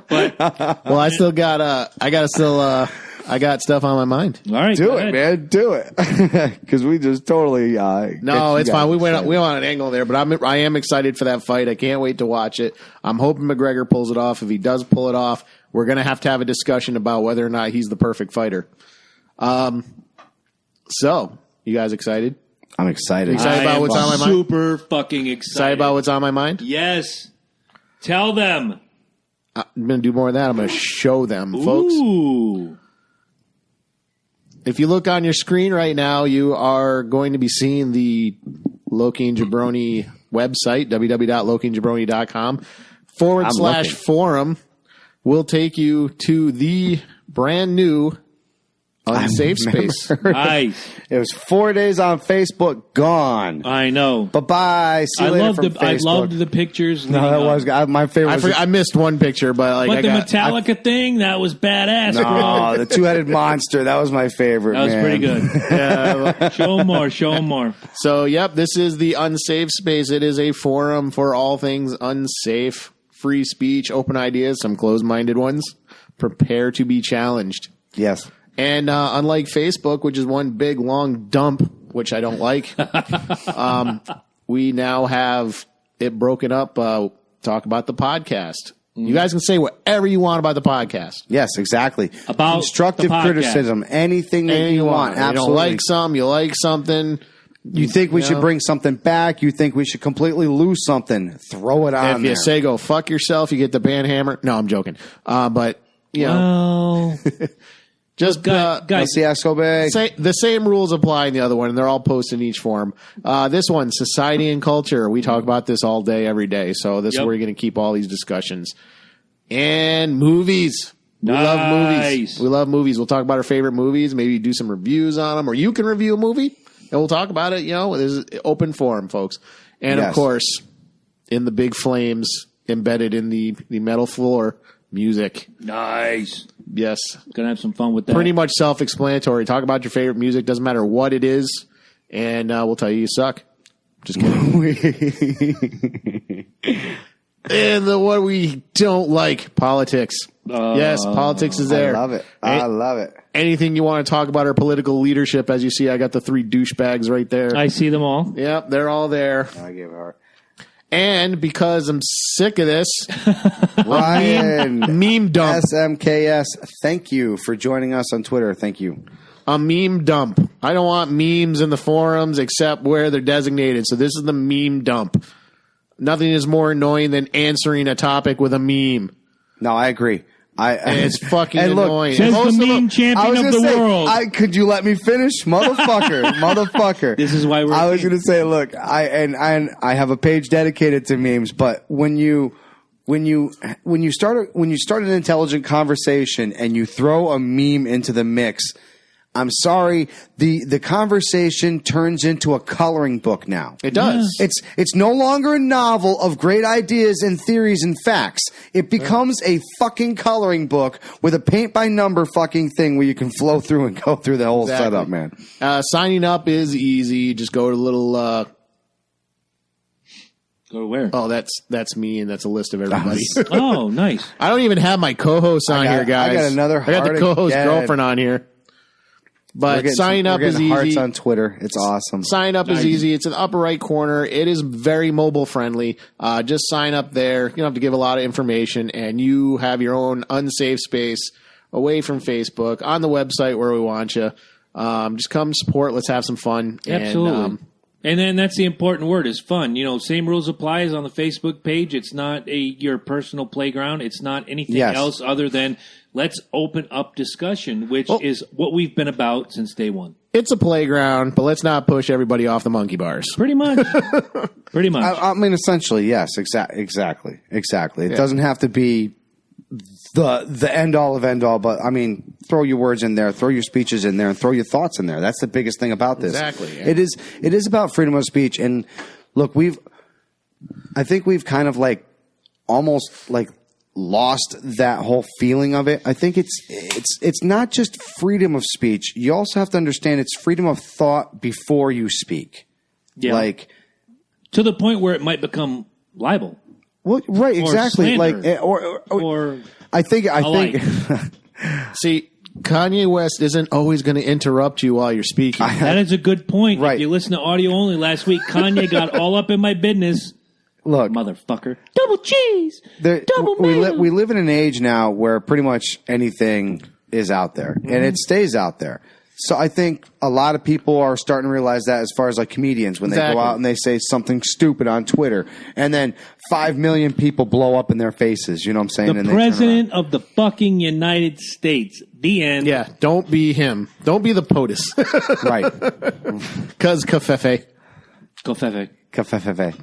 But well, I still got I got stuff on my mind. All right, do it, man. Do it, because we just totally. No, it's fine. We went on an angle there, but I am excited for that fight. I can't wait to watch it. I'm hoping McGregor pulls it off. If he does pull it off, we're gonna have to have a discussion about whether or not he's the perfect fighter. So, you guys excited? I'm excited. Excited about what's on my mind? Super fucking excited. Excited about what's on my mind? Yes. Tell them. I'm going to do more of that. I'm going to show them, folks. Ooh. If you look on your screen right now, you are going to be seeing the Loki and Jabroni website, www.lokiandjabroni.com/forum. Will take you to the brand new Unsafe Space. Nice. It was 4 days on Facebook, gone. I know. Bye-bye. See you later from Facebook. I loved the pictures. No, that was my favorite. I missed one picture, but the Metallica thing, that was badass. No, the two-headed monster, that was my favorite. That was pretty good. Yeah. Show them more. Show them more. So, yep, this is the Unsafe Space. It is a forum for all things unsafe, free speech, open ideas, some closed-minded ones. Prepare to be challenged. Yes. And unlike Facebook, which is one big, long dump, which I don't like, we now have it broken up. Talk about the podcast. You guys can say whatever you want about the podcast. Yes, exactly. About constructive criticism, anything that you want. Absolutely. You don't like some, you like something. You think we should bring something back. You think we should completely lose something. Throw it on there. If you say go fuck yourself, you get the band hammer. No, I'm joking. But, you know. Just guys, the same rules apply in the other one, and they're all posted in each form. This one, society and culture. We talk about this all day, every day. So this is where you're going to keep all these discussions. And movies. We love movies. We love movies. We'll talk about our favorite movies. Maybe do some reviews on them, or you can review a movie and we'll talk about it. You know, there's open forum, folks. And of course, in the big flames embedded in the metal floor, music. Nice. Yes. Gonna have some fun with that. Pretty much self-explanatory. Talk about your favorite music. Doesn't matter what it is. And we'll tell you suck. Just kidding. And what we don't like, politics. Yes, politics is there. I love it. Anything you want to talk about our political leadership, as you see, I got the 3 douchebags right there. I see them all. Yep, they're all there. I give her. And because I'm sick of this, Ryan, meme dump. SMKS, thank you for joining us on Twitter. Thank you. A meme dump. I don't want memes in the forums except where they're designated. So this is the meme dump. Nothing is more annoying than answering a topic with a meme. No, I agree. And it's fucking annoying. Says the meme champion of the world. Could you let me finish, motherfucker? This is why I was going to say, look, I have a page dedicated to memes, but when you start an intelligent conversation and you throw a meme into the mix, I'm sorry, the conversation turns into a coloring book now. It does. It's no longer a novel of great ideas and theories and facts. It becomes a fucking coloring book with a paint by number fucking thing where you can flow through and go through the whole setup, man. Signing up is easy. Just go to a little Go to where? Oh, that's me, and that's a list of everybody. Oh, nice. I don't even have my co-host on here, guys. I got another I got the co-host girlfriend on here. But sign up is easy. Hearts on Twitter. It's awesome. Sign up is easy. It's in the upper right corner. It is very mobile friendly. Just sign up there. You don't have to give a lot of information, and you have your own unsafe space away from Facebook on the website where we want you. Just come support. Let's have some fun. Absolutely. And then that's the important word is fun. You know, same rules applies on the Facebook page. It's not your personal playground. It's not anything else other than let's open up discussion, which is what we've been about since day one. It's a playground, but let's not push everybody off the monkey bars. Pretty much. Pretty much. I mean, essentially, yes, exactly. It doesn't have to be the end all of end all, but I mean, throw your words in there, throw your speeches in there, and throw your thoughts in there. That's the biggest thing about this. Exactly. Yeah. It is about freedom of speech. And look, I think we've kind of almost lost that whole feeling of it. I think it's not just freedom of speech. You also have to understand it's freedom of thought before you speak. Yeah. To the point where it might become libel. Well, right, exactly. Slander, or I think. See, Kanye West isn't always going to interrupt you while you're speaking. That is a good point. Right. If you listen to audio only last week, Kanye got all up in my business. Look, motherfucker, double cheese, double mayo. We live in an age now where pretty much anything is out there, and it stays out there. So I think a lot of people are starting to realize that as far as comedians, when they go out and they say something stupid on Twitter, and then 5 million people blow up in their faces. You know what I'm saying? The president of the fucking United States. The end. Yeah, don't be him. Don't be the POTUS. Right. Because cafefe. Cafefe.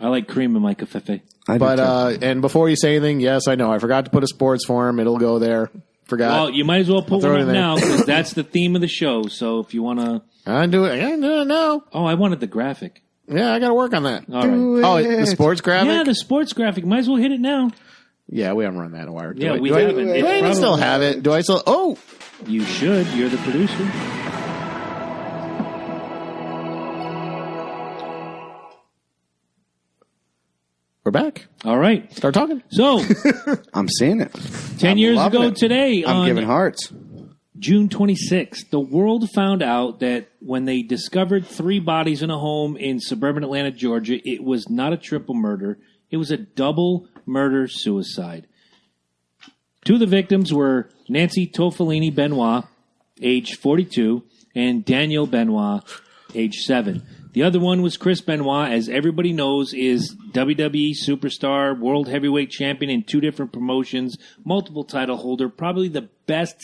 I like cream in my cafefe. And before you say anything, yes, I know. I forgot to put a sports forum. It'll go there. Forgot. Well, you might as well put one up now because that's the theme of the show. So if you want to... I do it now. Oh, I wanted the graphic. Yeah, I got to work on that. All right. Oh, the sports graphic? Yeah, the sports graphic. Might as well hit it now. Yeah, we haven't run that in a while. We haven't. Do I still have it? Do I still... Oh! You should. You're the producer. We're back. All right. Start talking. So, I'm seeing it. 10 years ago today, I'm giving hearts. June 26th, the world found out that when they discovered 3 bodies in a home in suburban Atlanta, Georgia, it was not a triple murder. It was a double murder-suicide. 2 of the victims were Nancy Toffolini Benoit, age 42, and Daniel Benoit, age 7. The other one was Chris Benoit, as everybody knows, is WWE superstar, world heavyweight champion in 2 different promotions, multiple title holder, probably the best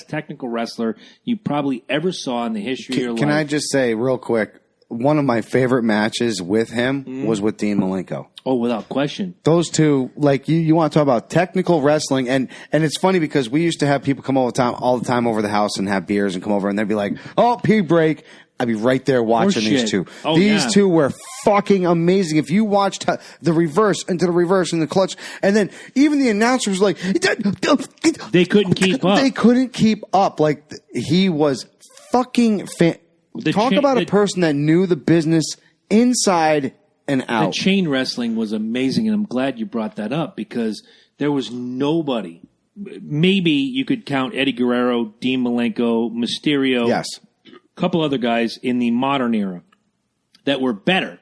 technical wrestler you probably ever saw in the history of your life. Can I just say real quick, one of my favorite matches with him was with Dean Malenko. Oh, without question. Those two, like you want to talk about technical wrestling, and it's funny because we used to have people come all the time over the house and have beers and come over, and they'd be like, "Oh, pee break." I'd be right there watching these two. Oh, these two were fucking amazing. If you watched the reverse into the reverse and the clutch, and then even the announcer was like, they couldn't keep up. They couldn't keep up. Like he was fucking talk about a person that knew the business inside and out. The chain wrestling was amazing, and I'm glad you brought that up because there was nobody. Maybe you could count Eddie Guerrero, Dean Malenko, Mysterio. Yes. A couple other guys in the modern era that were better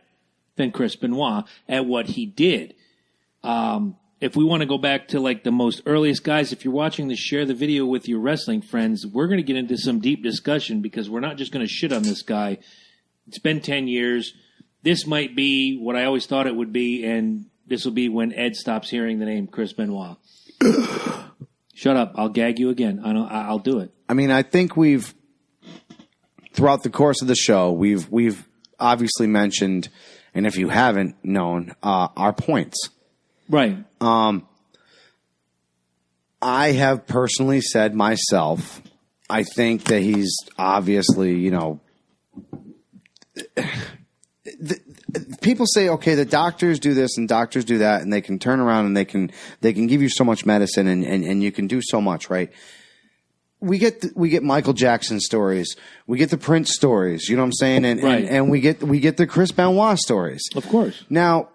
than Chris Benoit at what he did. If we want to go back to like the most earliest guys, if you're watching this, share the video with your wrestling friends. We're going to get into some deep discussion because we're not just going to shit on this guy. It's been 10 years. This might be what I always thought it would be, and this will be when Ed stops hearing the name Chris Benoit. Shut up. I'll gag you again. I'll do it. I mean, I think throughout the course of the show, we've obviously mentioned, and if you haven't known, our points. Right. I have personally said myself, I think that he's obviously, people say, okay, the doctors do this and doctors do that, and they can turn around and they can give you so much medicine and you can do so much, right? We get Michael Jackson stories, we get the Prince stories, you know what I'm saying, and we get the Chris Benoit stories, of course. Now,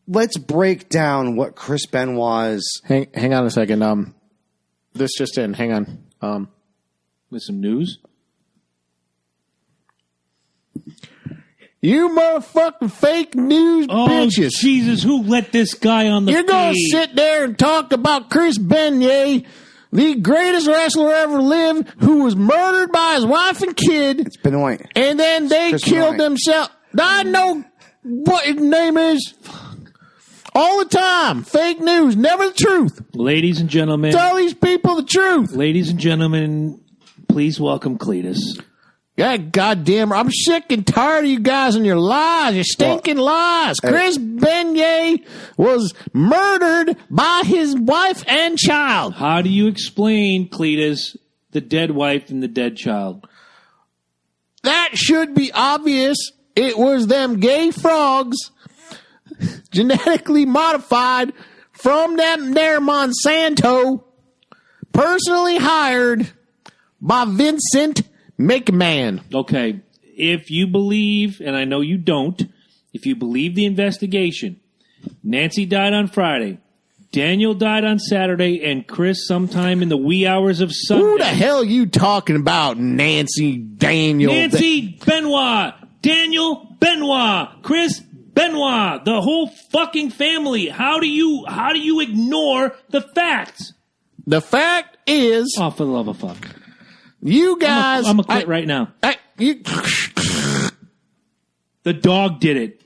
let's break down what Chris Benoit's. Hang on a second. This just in. Hang on. With some news. You motherfucking fake news bitches! Jesus, who let this guy on the? You're gonna sit there and talk about Chris Benoit, the greatest wrestler ever lived, who was murdered by his wife and kid. It's Benoit, and then they killed themselves. I know what his name is. All the time. Fake news. Never the truth. Ladies and gentlemen. Tell these people the truth. Ladies and gentlemen, please welcome Cletus. Yeah, goddamn. I'm sick and tired of you guys and your lies. Your stinking lies. Chris Benoit was murdered by his wife and child. How do you explain, Cletus, the dead wife and the dead child? That should be obvious. It was them gay frogs genetically modified from them there Monsanto, personally hired by Vincent McMahon. Okay, if you believe, and I know you don't, if you believe the investigation, Nancy died on Friday, Daniel died on Saturday, and Chris sometime in the wee hours of Sunday. Who the hell are you talking about, Nancy, Daniel? Nancy Benoit, Daniel Benoit, Chris Benoit, the whole fucking family. How do you ignore the facts? The fact is, oh, for the love of fuck, you guys, I'm gonna quit right now. The dog did it.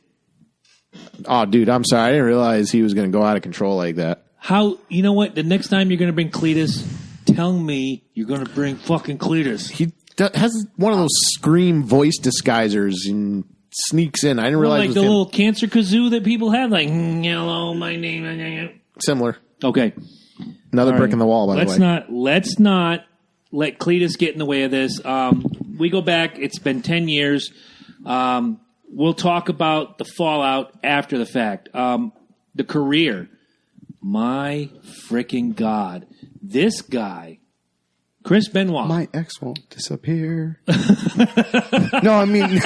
Oh, dude, I'm sorry. I didn't realize he was going to go out of control like that. How? You know what? The next time you're going to bring Cletus, tell me you're going to bring fucking Cletus. He has one of those scream voice disguisers and sneaks in. I didn't realize like it was the him. little cancer kazoo that people have, like hello, my name. Similar. Okay. Another brick in the wall. By the way, let's not let Cletus get in the way of this. We go back. It's been 10 years. We'll talk about the fallout after the fact. The career. My freaking God. This guy, Chris Benoit. My ex won't disappear. No, I mean.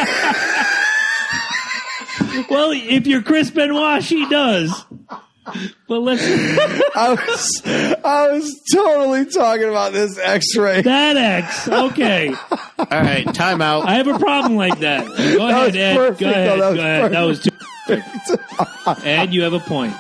Well, if you're Chris Benoit, she does. But let's. I was totally talking about this X-ray. That X. Okay. all right, time out. I have a problem like that. Go ahead, Ed. Perfect. Go ahead. No, Go ahead. That was too perfect. Ed, you have a point.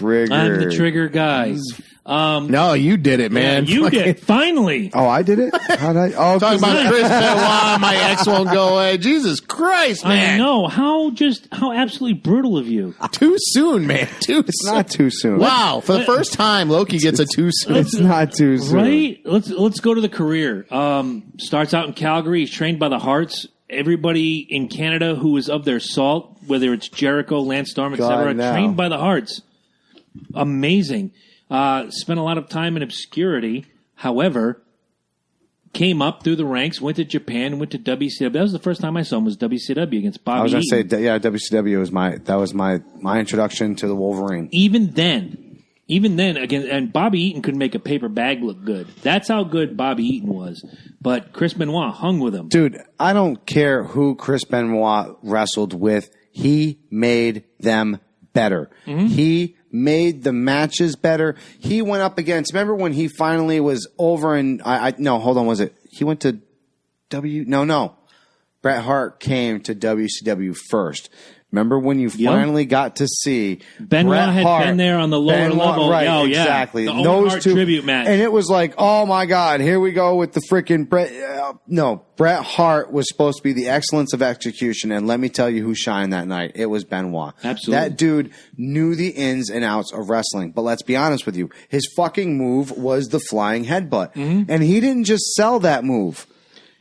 triggered. I'm the trigger guy. No, you did it, man. Yeah, you did. Finally. Oh, I did it? How'd I? Oh, Talking about Chris Benoit, my ex won't go away. Jesus Christ, man. I know. How absolutely brutal of you. Too soon, man. it's not too soon. Wow. For the first time, Loki gets a too soon. It's not too soon. Right? Let's go to the career. Starts out in Calgary. He's trained by the Hearts. Everybody in Canada who is of their salt, whether it's Jericho, Lance Storm, etc., trained by the Hearts. Amazing. Spent a lot of time in obscurity. However, came up through the ranks, went to Japan, went to WCW. That was the first time I saw him was WCW against Bobby Eaton. I was going to say, yeah, WCW was my introduction to the Wolverine. Even then, again, and Bobby Eaton could make a paper bag look good. That's how good Bobby Eaton was. But Chris Benoit hung with him. Dude, I don't care who Chris Benoit wrestled with. He made them better. Mm-hmm. He made the matches better. He went up against, remember when he finally was over in, was it? He went to Bret Hart came to WCW first. Remember when you finally got to see Benoit Bret had Hart, been there on the lower level. Right, oh, exactly. Yeah. The Those two tribute match. And it was like, oh my God, here we go with the freaking Bret. Bret Hart was supposed to be the excellence of execution, and let me tell you who shined that night. It was Benoit. Absolutely. That dude knew the ins and outs of wrestling. But let's be honest with you, his fucking move was the flying headbutt. Mm-hmm. And he didn't just sell that move.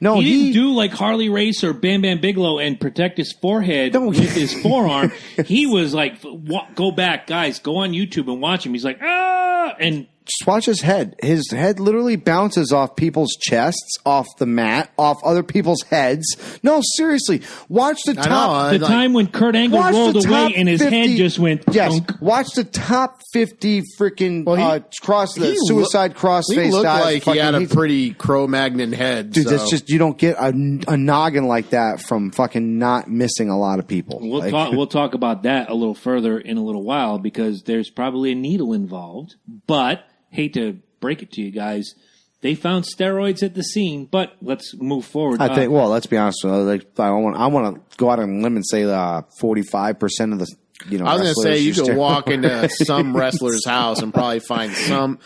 No, he didn't do like Harley Race or Bam Bam Bigelow and protect his forehead with his forearm. He was like, go back, guys, go on YouTube and watch him. He's like, and just watch his head. His head literally bounces off people's chests, off the mat, off other people's heads. No, seriously, watch the top. The time when Kurt Angle rolled away and his head just went. Yes, thunk. Watch the top 50 freaking suicide crossface guys. He looked like he had a pretty Cro-Magnon head. Dude, that's just, you don't get a noggin like that from fucking not missing a lot of people. We'll talk about that a little further in a little while because there's probably a needle involved. But hate to break it to you guys, they found steroids at the scene. But let's move forward. I think. Well, let's be honest. I want to go out on a limb and say 45% of the. I was going to say you could walk into some wrestler's house and probably find some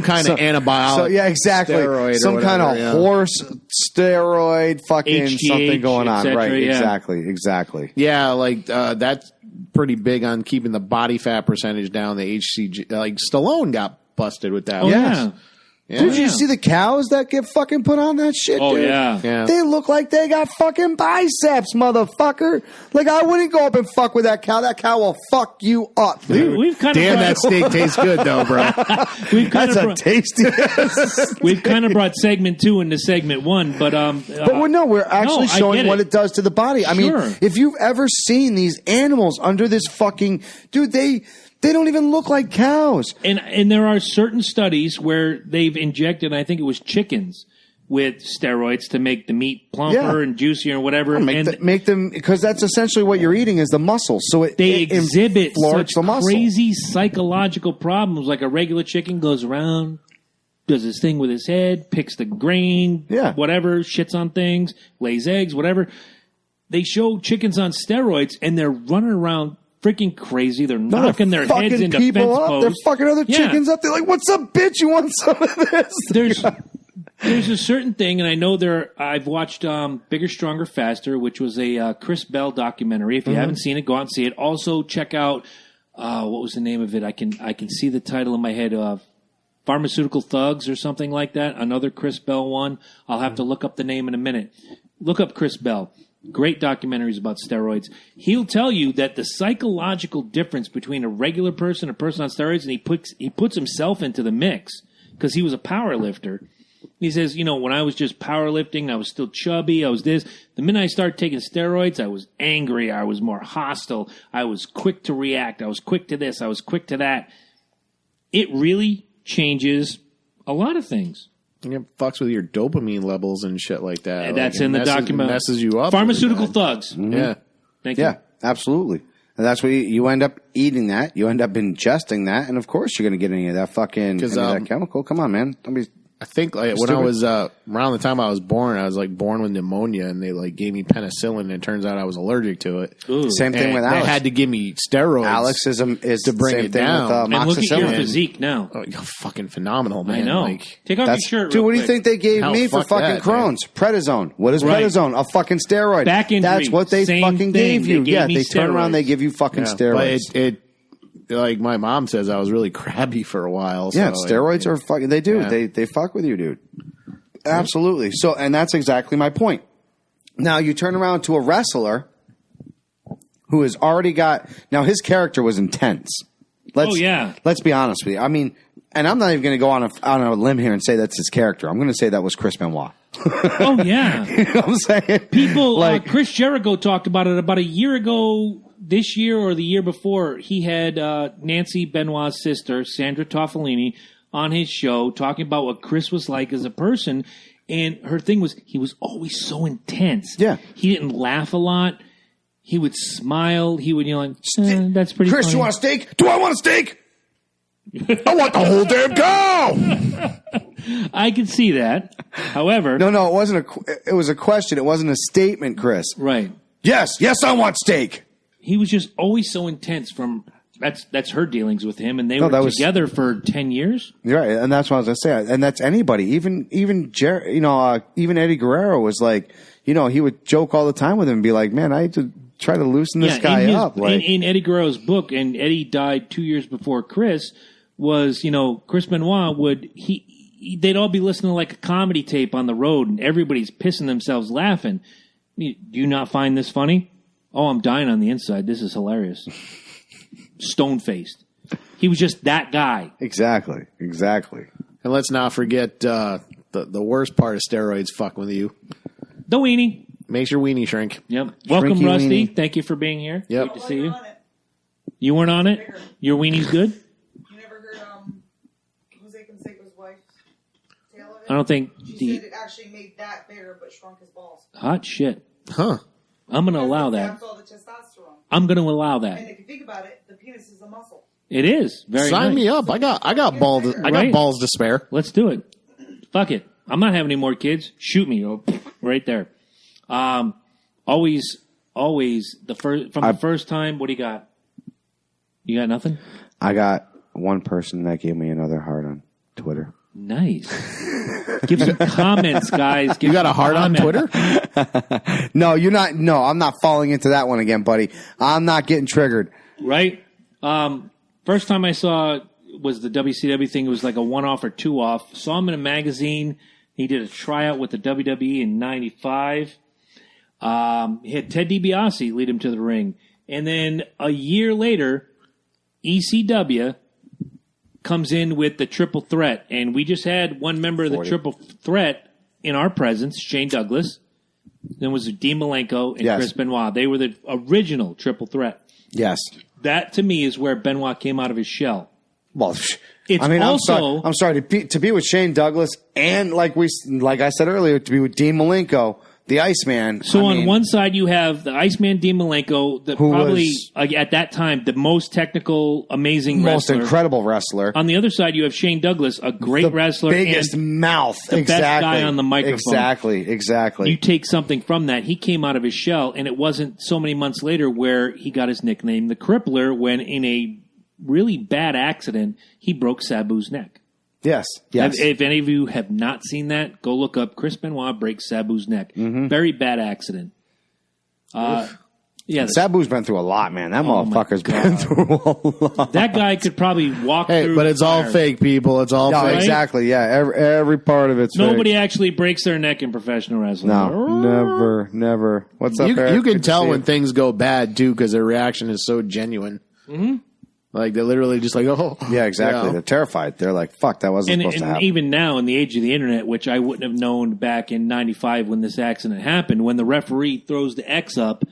kind of antibiotic. So, yeah, exactly. Steroid some kind of horse steroid, fucking HGH, something going on. Cetera, right? Yeah. Exactly. Yeah, like that's pretty big on keeping the body fat percentage down. The HCG, like Stallone got busted with that. Oh, yeah. Yeah. Did you see the cows that get fucking put on that shit, Oh, dude? yeah. They look like they got fucking biceps, motherfucker. Like, I wouldn't go up and fuck with that cow. That cow will fuck you up, dude. Damn, that steak tastes good, though, bro. Tasty. We've kind of brought segment 2 into segment 1, but we're actually showing what it does to the body. I mean, if you've ever seen these animals under this fucking... Dude, they don't even look like cows. And there are certain studies where they've injected, I think it was chickens, with steroids to make the meat plumper and juicier and whatever. Make them, because that's essentially what you're eating is the muscle. So they exhibit such the muscle. Crazy psychological problems. Like a regular chicken goes around, does his thing with his head, picks the grain, whatever, shits on things, lays eggs, whatever. They show chickens on steroids and they're running around freaking crazy. They're knocking their heads into fence posts. They're fucking other chickens up. They're like, "What's up, bitch? You want some of this?" There's a certain thing, and I know I've watched Bigger, Stronger, Faster, which was a Chris Bell documentary. If you haven't seen it, go out and see it. Also, check out what was the name of it? I can see the title in my head. Pharmaceutical Thugs or something like that. Another Chris Bell one. I'll have to look up the name in a minute. Look up Chris Bell. Great documentaries about steroids. He'll tell you that the psychological difference between a regular person, a person on steroids, and he puts himself into the mix because he was a power lifter. He says, when I was just powerlifting, I was still chubby, I was this. The minute I started taking steroids, I was angry, I was more hostile, I was quick to react, I was quick to this, I was quick to that. It really changes a lot of things. It fucks with your dopamine levels and shit like that. And that's in the document. Messes you up. Pharmaceutical Thugs. Mm-hmm. Yeah. Thank you. Yeah, absolutely. And that's what you end up eating that. You end up ingesting that. And of course you're going to get any of that fucking that chemical. Come on, man. I think when I was around the time I was born, I was like born with pneumonia, and they like gave me penicillin, and it turns out I was allergic to it. Ooh. Same thing with Alex. They had to give me steroids. Alex is to bring same it thing down. And look at your amoxicillin. physique now. Oh, you're fucking phenomenal, man. I know. Like, Take off your shirt, Dude, real what do you quick. think they gave Hell, me for fuck fucking that, Crohn's? Prednisone. What is Right. prednisone? A fucking steroid. Back injury. That's what they Same fucking thing. gave you. They gave me they turn around, steroids. they give you fucking steroids. But it like my mom says, I was really crabby for a while. Yeah, so steroids are fucking. They do. Yeah. They fuck with you, dude. Absolutely. So, and that's exactly my point. Now you turn around to a wrestler who has already got. Now his character was intense. Let's be honest with you. I mean, and I'm not even going to go on a limb here and say that's his character. I'm going to say that was Chris Benoit. Oh, yeah. You know what I'm saying? People, Chris Jericho talked about it about a year ago, this year or the year before. He had Nancy Benoit's sister, Sandra Toffolini, on his show talking about what Chris was like as a person. And her thing was he was always so intense. Yeah. He didn't laugh a lot. He would smile. He would yell, that's pretty Chris, funny. you want a steak? Do I want a steak? I want the whole damn cow. I could see that. However. No, it wasn't it was a question. It wasn't a statement, Chris. Right. Yes, I want steak. He was just always so intense from that's her dealings with him, and they were together for 10 years. You're right, and that's what I was going to say. And that's anybody, even even Eddie Guerrero was like, he would joke all the time with him and be like, man, I had to try to loosen this guy up. In Eddie Guerrero's book, and Eddie died 2 years before Chris, was, Chris Benoit they'd all be listening to like a comedy tape on the road, and everybody's pissing themselves laughing. Do you not find this funny? Oh, I'm dying on the inside. This is hilarious. Stone-faced. He was just that guy. Exactly. And let's not forget the worst part of steroids fuck with you. The weenie. Makes your weenie shrink. Yep. Welcome, Rusty. Weenie. Thank you for being here. Yep. Great to see you. You weren't on it? Your weenie's good? You never heard Jose Canseco's wife's tale of it? I don't think She said it actually made that bigger but shrunk his balls. hot shit. Huh. I'm going to allow that. That's all the testosterone. I'm going to allow that. And if you think about it, the penis is a muscle. It is. Very Sign nice. me up. I got balls. I got Right. balls to spare. Let's do it. Fuck it. I'm not having any more kids. Shoot me. Right there. Always the first time, what do you got? You got nothing? I got one person that gave me another heart on Twitter. Nice. Give some comments, guys. You got a heart on Twitter? No, you're not. No, I'm not falling into that one again, buddy. I'm not getting triggered. Right? First time I saw was the WCW thing. It was like a one-off or two-off. Saw him in a magazine. He did a tryout with the WWE in '95. He had Ted DiBiase lead him to the ring. And then a year later, ECW comes in with the Triple Threat. And we just had one member of the Triple Threat in our presence, Shane Douglas. Then was Dean Malenko and Yes. Chris Benoit. They were the original Triple Threat. Yes. That, to me, is where Benoit came out of his shell. Well, It's I mean, also- I'm sorry to be with Shane Douglas and like I said earlier, to be with Dean Malenko, the Iceman. So on one side, you have the Iceman Dean Malenko, Who probably was- at that time the most technical, amazing most wrestler. incredible wrestler, On the other side, you have Shane Douglas, a great the wrestler, biggest and mouth, the best guy on the microphone. Exactly. You take something from that. He came out of his shell, and it wasn't so many months later where he got his nickname, the Crippler, when in a really bad accident, he broke Sabu's neck. Yes. If any of you have not seen that, go look up Chris Benoit breaks Sabu's neck. Mm-hmm. Very bad accident. Yeah, Sabu's been through a lot, man. That Oh, my motherfucker's been through a lot. that guy could probably walk Hey, through. but it's all fire. fake, people. It's all No, fake. exactly. Yeah, every part of it's Nobody fake. actually breaks their neck in professional wrestling. No, never. What's up, Eric? You can Good to tell see when you. things go bad too, because their reaction is so genuine. Mm-hmm. Like they're literally just like, oh, Yeah, exactly. you know? They're terrified. They're like, "Fuck, that wasn't supposed to And happen." even now, in the age of the internet, which I wouldn't have known back in '95 when this accident happened, when the referee throws the X up,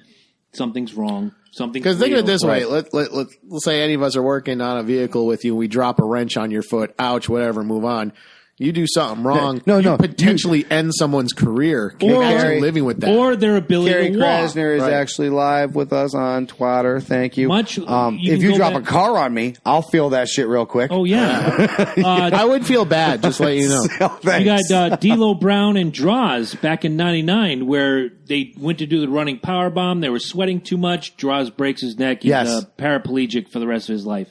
something's wrong. Something's Because think of it real. this way: let's say any of us are working on a vehicle with you, and we drop a wrench on your foot. Ouch, whatever. Move on. You do something wrong. No, you no. potentially end someone's career. Can you imagine living with that? Or their ability Gary to walk. Krasner is actually live with us on Twitter. Thank you. Much- you if can you go drop back- a car on me, I'll feel that shit real quick. Oh, yeah. I would feel bad, just let you know. You got D'Lo Brown and Draws back in 99 where they went to do the running power bomb. They were sweating too much. Draws breaks his neck. He's paraplegic for the rest of his life.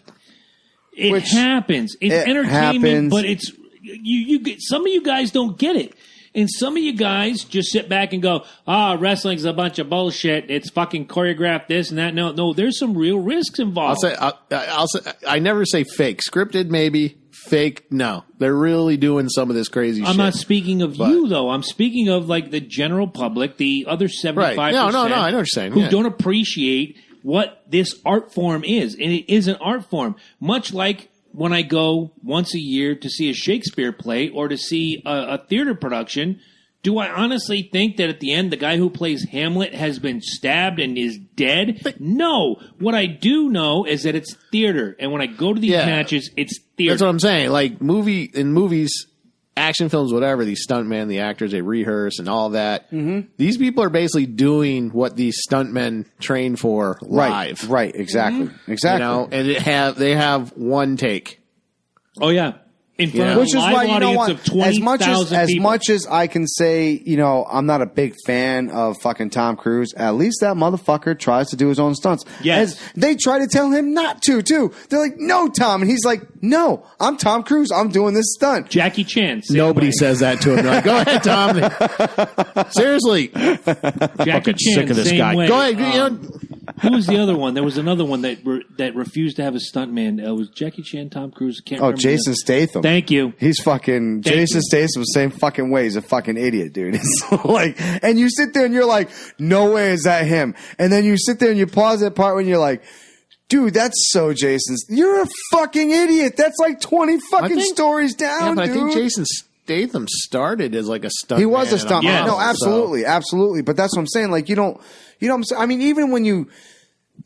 It happens. It's entertainment, but it's you get, some of you guys don't get it. And some of you guys just sit back and go, wrestling's a bunch of bullshit. It's fucking choreographed this and that. No, there's some real risks involved. I'll say, I never say fake. Scripted, maybe. Fake, no. They're really doing some of this crazy shit. I'm not speaking of you, though. I'm speaking of like the general public, the other 75%. Right. No, I know what you're saying. Who don't appreciate what this art form is. And it is an art form. Much like when I go once a year to see a Shakespeare play or to see a theater production, do I honestly think that at the end the guy who plays Hamlet has been stabbed and is dead? No. What I do know is that it's theater. And when I go to these matches, it's theater. That's what I'm saying. Like in movies, action films, whatever, these stuntmen, the actors, they rehearse and all that. Mm-hmm. These people are basically doing what these stuntmen train for live. Right, exactly. Mm-hmm. Exactly. You know, and they have one take. Oh, yeah. In front of Which a is live why, audience of 20,000 as people. much as I can say, I'm not a big fan of fucking Tom Cruise, at least that motherfucker tries to do his own stunts. Yes. They try to tell him not to, too. They're like, no, Tom. And he's like, no, I'm Tom Cruise. I'm doing this stunt. Jackie Chan. Nobody says that to him. They're like, go ahead, Tom. Seriously. Jackie Chan, sick of this same guy. way. Go ahead. Who was the other one? There was another one that refused to have a stuntman. It was Jackie Chan, Tom Cruise. Can't remember. Jason Statham. Thank you. He's fucking Jason Statham the same fucking way. He's a fucking idiot, dude. It's like, and you sit there and you're like, no way is that him. And then you sit there and you pause that part when you're like, dude, that's so Jason. You're a fucking idiot. That's like 20 fucking stories down, but dude. I think Jason Statham started as like a stuntman. He was a stuntman. Yes. No, absolutely. But that's what I'm saying. Like, you know what I'm saying? I mean,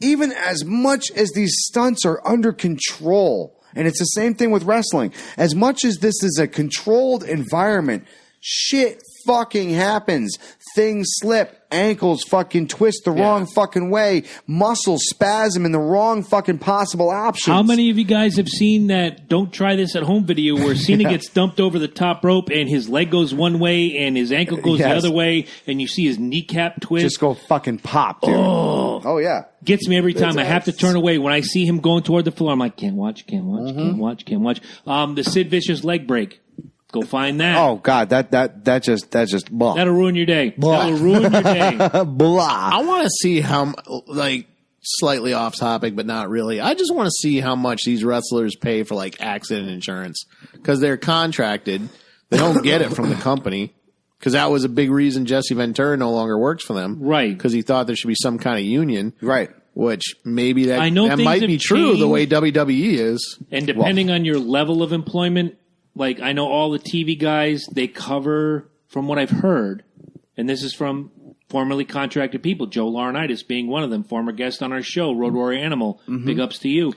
even as much as these stunts are under control, and it's the same thing with wrestling, as much as this is a controlled environment, shit fucking happens. Things slip, ankles fucking twist the wrong fucking way, muscles spasm in the wrong fucking possible options. How many of you guys have seen that Don't Try This at Home video where Cena gets dumped over the top rope and his leg goes one way and his ankle goes the other way and you see his kneecap twist? Just go fucking pop, dude. Oh yeah. Gets me every time. I have to turn away. When I see him going toward the floor, I'm like, can't watch. The Sid Vicious leg break. Go find that. Oh God, that just blah. That'll ruin your day. Blah. That'll ruin your day. Blah. I want to see how, like, slightly off topic, but not really. I just want to see how much these wrestlers pay for, like, accident insurance. Because they're contracted. They don't get it from the company. Because that was a big reason Jesse Ventura no longer works for them. Right. Because he thought there should be some kind of union. Right. Which maybe that things might have be true changed. the way WWE is. And depending on your level of employment, like I know all the TV guys, they cover, from what I've heard, and this is from formerly contracted people, Joe Laurinaitis being one of them, former guest on our show, Road Warrior Animal, big ups to you.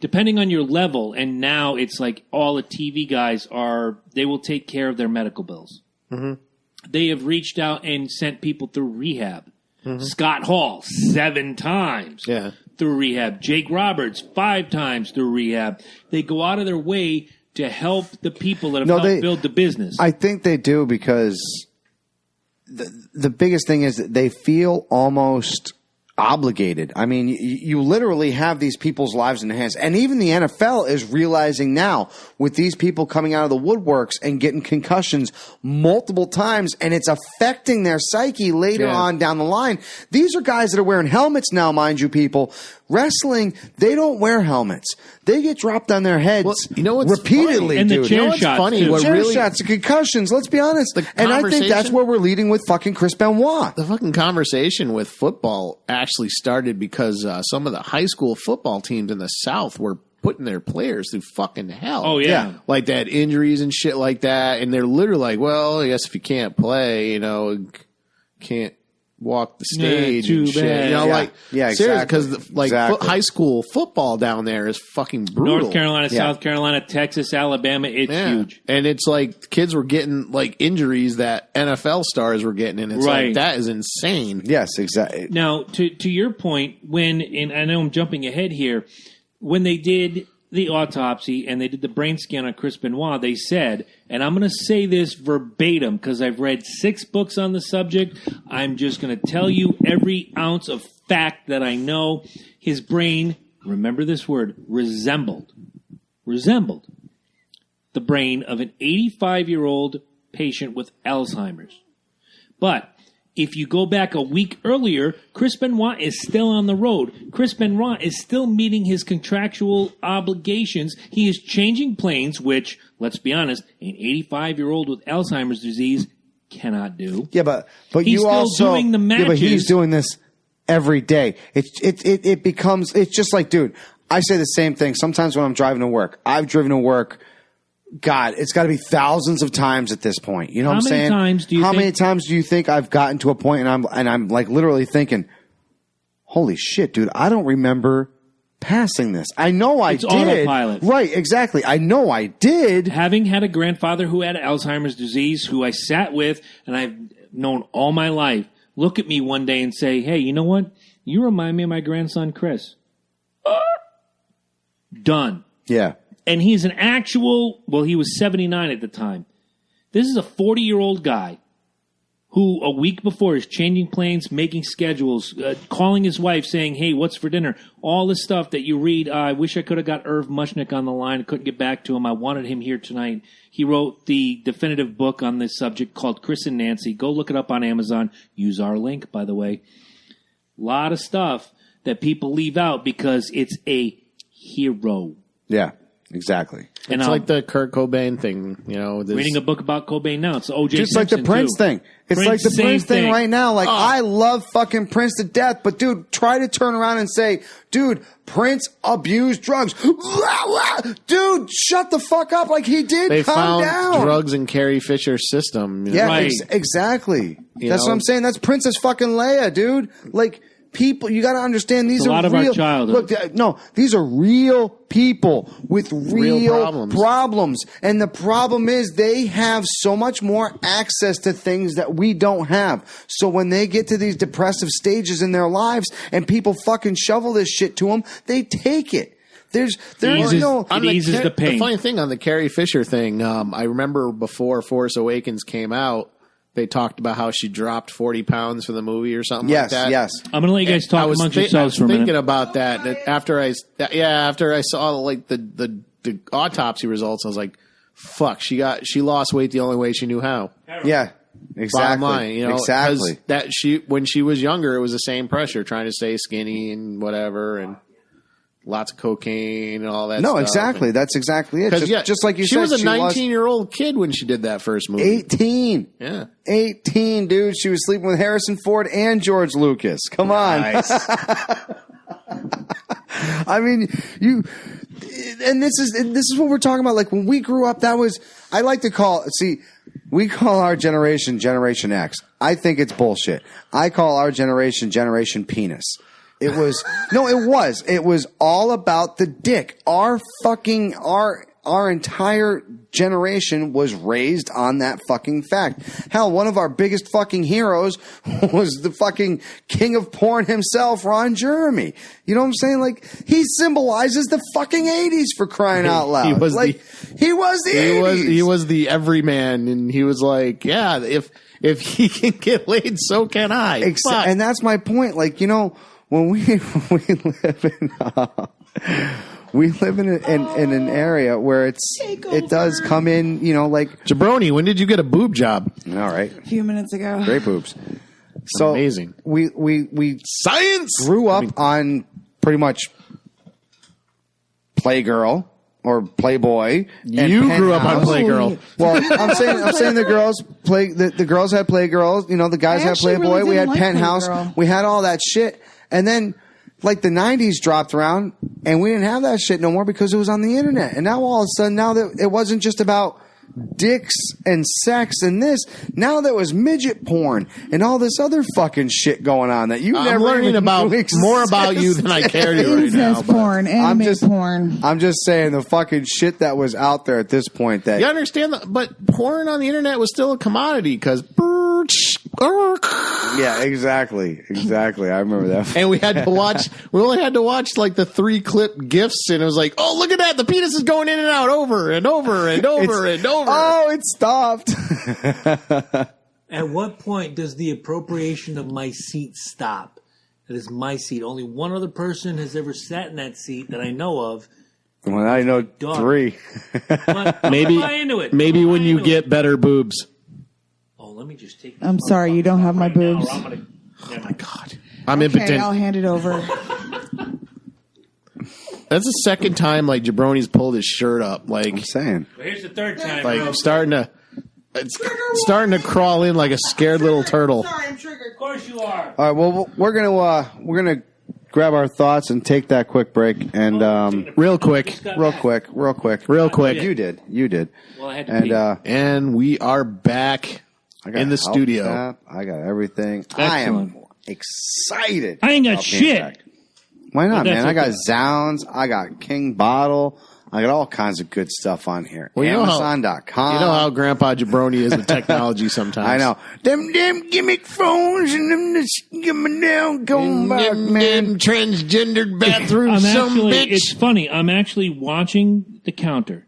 Depending on your level, and now it's like all the TV guys they will take care of their medical bills. Mm-hmm. They have reached out and sent people through rehab. Mm-hmm. Scott Hall, 7 times. Yeah. Through rehab. Jake Roberts, 5 times through rehab. They go out of their way to help the people that have helped build the business. I think they do because the biggest thing is that they feel almost obligated. I mean, you literally have these people's lives in their hands. And even the NFL is realizing now with these people coming out of the woodworks and getting concussions multiple times, and it's affecting their psyche later on down the line. These are guys that are wearing helmets now, mind you, people. Wrestling, they don't wear helmets. They get dropped on their heads repeatedly, and the dude. chair shots, funny? too. What Chair really, shots, the concussions, let's be honest. And I think that's where we're leading with fucking Chris Benoit. the fucking conversation with football actually started because some of the high school football teams in the South were putting their players through fucking hell. Oh, yeah. Like they had injuries and shit like that. And they're literally like, well, I guess if you can't play, can't walk the stage too and shit. bad. You know, Yeah. like Yeah, seriously, exactly. because like Exactly. high school football down there is fucking brutal. North Carolina, Yeah. South Carolina, Texas, Alabama, it's huge. And it's like kids were getting like injuries that NFL stars were getting, and it's Right. like that is insane. Yes, exactly. Now, to your point, and I know I'm jumping ahead here, when they did the autopsy and they did the brain scan on Chris Benoit, they said, and I'm going to say this verbatim because I've read 6 books on the subject. I'm just going to tell you every ounce of fact that I know. His brain, remember this word, resembled the brain of an 85-year-old patient with Alzheimer's. But if you go back a week earlier, Chris Benoit is still on the road. Chris Benoit is still meeting his contractual obligations. He is changing planes, which, let's be honest, an 85-year-old with Alzheimer's disease cannot do. Yeah, but He's you still also doing the Yeah, but he's matches. doing this every day. It becomes it's just like, dude, I say the same thing sometimes when I'm driving to work. I've driven to work. God, it's got to be thousands of times at this point. You know what I'm saying? How many times do you think I've gotten to a point and I'm like literally thinking, holy shit, dude, I don't remember passing this. I know I It's did. autopilot. Right, exactly. I know I did. Having had a grandfather who had Alzheimer's disease, who I sat with and I've known all my life, look at me one day and say, hey, you know what? You remind me of my grandson, Chris. Done. Yeah. And he's an actual, well, he was 79 at the time. This is a 40-year-old guy who a week before is changing planes, making schedules, calling his wife saying, hey, what's for dinner? All this stuff that you read. I wish I could have got Irvin Muchnick on the line. I couldn't get back to him. I wanted him here tonight. He wrote the definitive book on this subject called Chris and Nancy. Go look it up on Amazon. Use our link, by the way. A lot of stuff that people leave out because it's a hero. Yeah, exactly. And It's like the Kurt Cobain thing, you know. reading a book about Cobain now. It's O.J. Just Simpson, like the Prince too. thing. It's Prince, like the same Prince thing thing. right now. Like, I love fucking Prince to death, but dude, try to turn around and say, dude, Prince abused drugs. Dude, shut the fuck up. Like, he did. They Calm found down. drugs in Carrie Fisher's system. You know? Yeah, Right. exactly. That's know? what I'm saying. That's Princess fucking Leia, dude. Like, people, you got to understand these It's a are lot of real. our childhood. Look, no, these are real people with real problems. And the problem is they have so much more access to things that we don't have. So when they get to these depressive stages in their lives and people fucking shovel this shit to them, they take it. There's Eases- no. It eases the pain. The funny thing on the Carrie Fisher thing, I remember before Force Awakens came out, they talked about how she dropped 40 pounds for the movie or something like that. Yes. I'm going to let you guys talk amongst yourselves for a thinking minute. about that after I saw like the autopsy results. I was like, fuck, she lost weight the only way she knew how. Yeah. Exactly. Bottom line, you know, 'cause exactly. that when she was younger, it was the same pressure, trying to stay skinny and whatever, and lots of cocaine and all that. No, stuff. exactly. That's exactly it. Just like you she said, was a lost 19-year-old kid when she did that first movie. 18. Yeah. 18, dude. She was sleeping with Harrison Ford and George Lucas. Come on. Nice. I mean, and this is what we're talking about. Like when we grew up, I like to we call our generation Generation X. I think it's bullshit. I call our generation Generation Penis. It was all about the dick. Our entire generation was raised on that fucking fact. Hell, one of our biggest fucking heroes was the fucking king of porn himself, Ron Jeremy. You know what I'm saying? Like, he symbolizes the fucking 80s for crying out loud. He was the 80s. He was the everyman, and he was like, yeah, if he can get laid, so can I. Fuck. And that's my point. Like, you know, when we live in an area where it does come in, you know, like Jabroni, when did you get a boob job? all right, A few minutes ago. great boobs. So Amazing. We Science grew up on pretty much Playgirl or Playboy. And You grew up on Penthouse. Playgirl. Well, I'm saying the girls the girls had Playgirls, you know, the guys I had actually Playboy, really we had didn't like Penthouse, Playgirl. we had all that shit. And then like the 90s dropped around and we didn't have that shit no more because it was on the internet. And now all of a sudden, now that it wasn't just about dicks and sex and this. Now there was midget porn and all this other fucking shit going on that you I'm never learning even about knew more about you than I care to right now. Incest porn, anime porn. I'm just saying the fucking shit that was out there at this point. That You understand that? But porn on the internet was still a commodity because. yeah, exactly. I remember that. And we only had to watch like the 3 clip gifs, and it was like, oh, look at that. The penis is going in and out over and over and over and over. Oh, it stopped. At what point does the appropriation of my seat stop? It is my seat. Only one other person has ever sat in that seat that I know of. Well, I know 3. But I'm Maybe, buy into it. maybe I'm when buy you into get it. better boobs. Oh, let me just take. I'm sorry, you don't have my right now, boobs. or I'm gonna, oh my God. I'm Okay, impotent. I'll hand it over. That's the second time like Jabroni's pulled his shirt up. Like, I'm saying. Well, here's the third time. like bro. it's starting to crawl in like a scared little turtle. Sorry, I'm triggered. Of course you are. All right. Well, we're gonna grab our thoughts and take that quick break. And Real quick. real quick. Real quick. You did. Well, I had to And pee. And we are back I got in the a help studio. app, I got everything. Excellent. I am excited. I ain't got about being shit. back. Why not, But that's man? I got okay. Zounds. I got King Bottle. I got all kinds of good stuff on here. Well, you know how- Amazon.com. You know how Grandpa Jabroni is with technology sometimes. I know. Them gimmick phones and them down going back, man. Them transgendered bathrooms, It's funny. I'm actually watching the counter,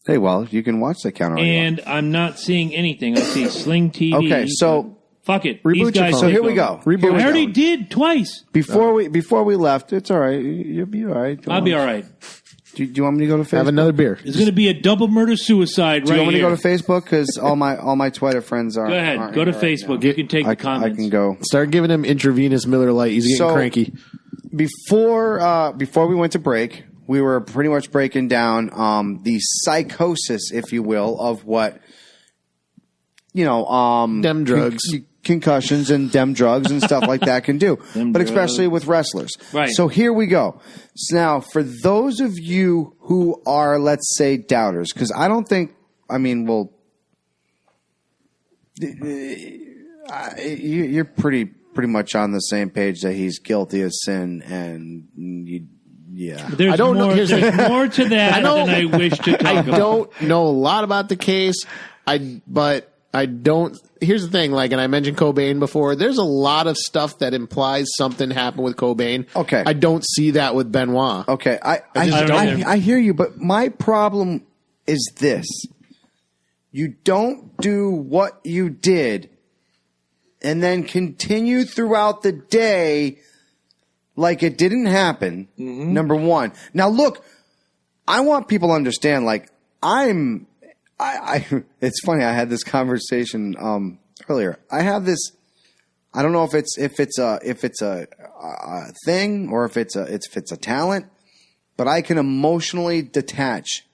Hey, well, you can watch the counter. all you want. and I'm not seeing anything. I see Sling TV. Okay, so fuck it. Reboot These your guys phone. so take here we over. go. Here we I already go. did twice. Before we left, it's all right. You'll be all right. I'll be all right. Do you want me to go to Facebook? Have another beer. It's going to be a double murder suicide Do right you want me to here. go to Facebook? Because all my Twitter friends are. Go ahead. Go to Facebook. You can take the I comments. can go. Start giving him intravenous Miller Lite. He's getting So- cranky. Before we went to break, we were pretty much breaking down the psychosis, if you will, of what Dem drugs. concussions and dem drugs and stuff like that can do, Dem but drugs. especially with wrestlers. Right. So here we go. So now, for those of you who are, let's say, doubters, because I don't think, you're pretty much on the same page that he's guilty of sin, and yeah. There's I don't know. more, Here's the- there's more to that than I wish to talk I about. don't know a lot about the case. But I don't. Here's the thing. Like, and I mentioned Cobain before. There's a lot of stuff that implies something happened with Cobain. Okay. I don't see that with Benoit. Okay, I don't either. I hear you, but my problem is this. You don't do what you did and then continue throughout the day like it didn't happen, number one. Now, look, I want people to understand, like, it's funny, I had this conversation earlier. I have this, I don't know if it's a thing or if it's a talent, but I can emotionally detach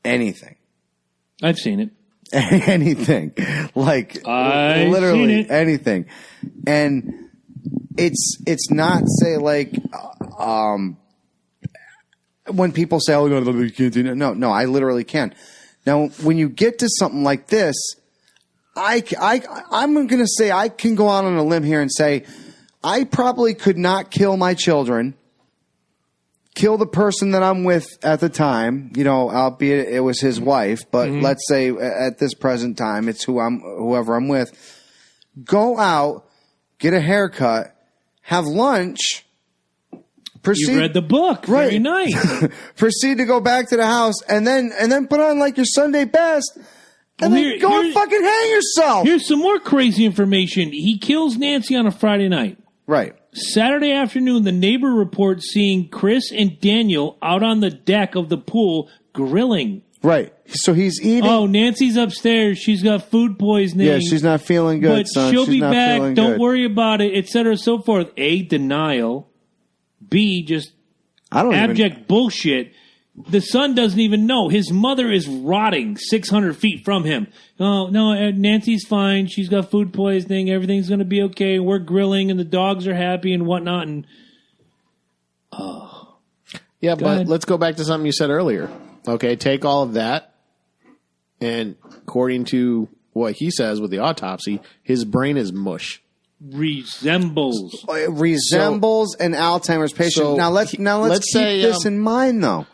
anything. I've seen it. Anything. Like I've literally seen it. anything. And it's not say like when people say, "Oh, no, you can't do that." No, I literally can. Now, when you get to something like this, I'm going to say I can go out on a limb here and say I probably could not kill my children, kill the person that I'm with at the time, albeit it was his wife, but let's say at this present time, it's whoever I'm with, go out, get a haircut, have lunch, proceed. You read the book. Right. Very nice. Proceed to go back to the house and then put on like your Sunday best and Well, then go and fucking hang yourself. Here's some more crazy information. He kills Nancy on a Friday night. Right. Saturday afternoon, the neighbor reports seeing Chris and Daniel out on the deck of the pool grilling. Right. So he's eating. Oh, Nancy's upstairs. She's got food poisoning. Yeah, she's not feeling good, But son. she'll She's be not back. feeling Don't good. worry about it, etc. So forth. A, denial. B, just I don't abject bullshit. The son doesn't even know. His mother is rotting 600 feet from him. Oh, no, Nancy's fine. She's got food poisoning. Everything's going to be okay. We're grilling and the dogs are happy and whatnot. And Yeah, but ahead. let's go back to something you said earlier. Okay, take all of that And according to what he says with the autopsy, his brain is mush. Resembles. It resembles an Alzheimer's patient. So now let's let's keep say, this in mind, though.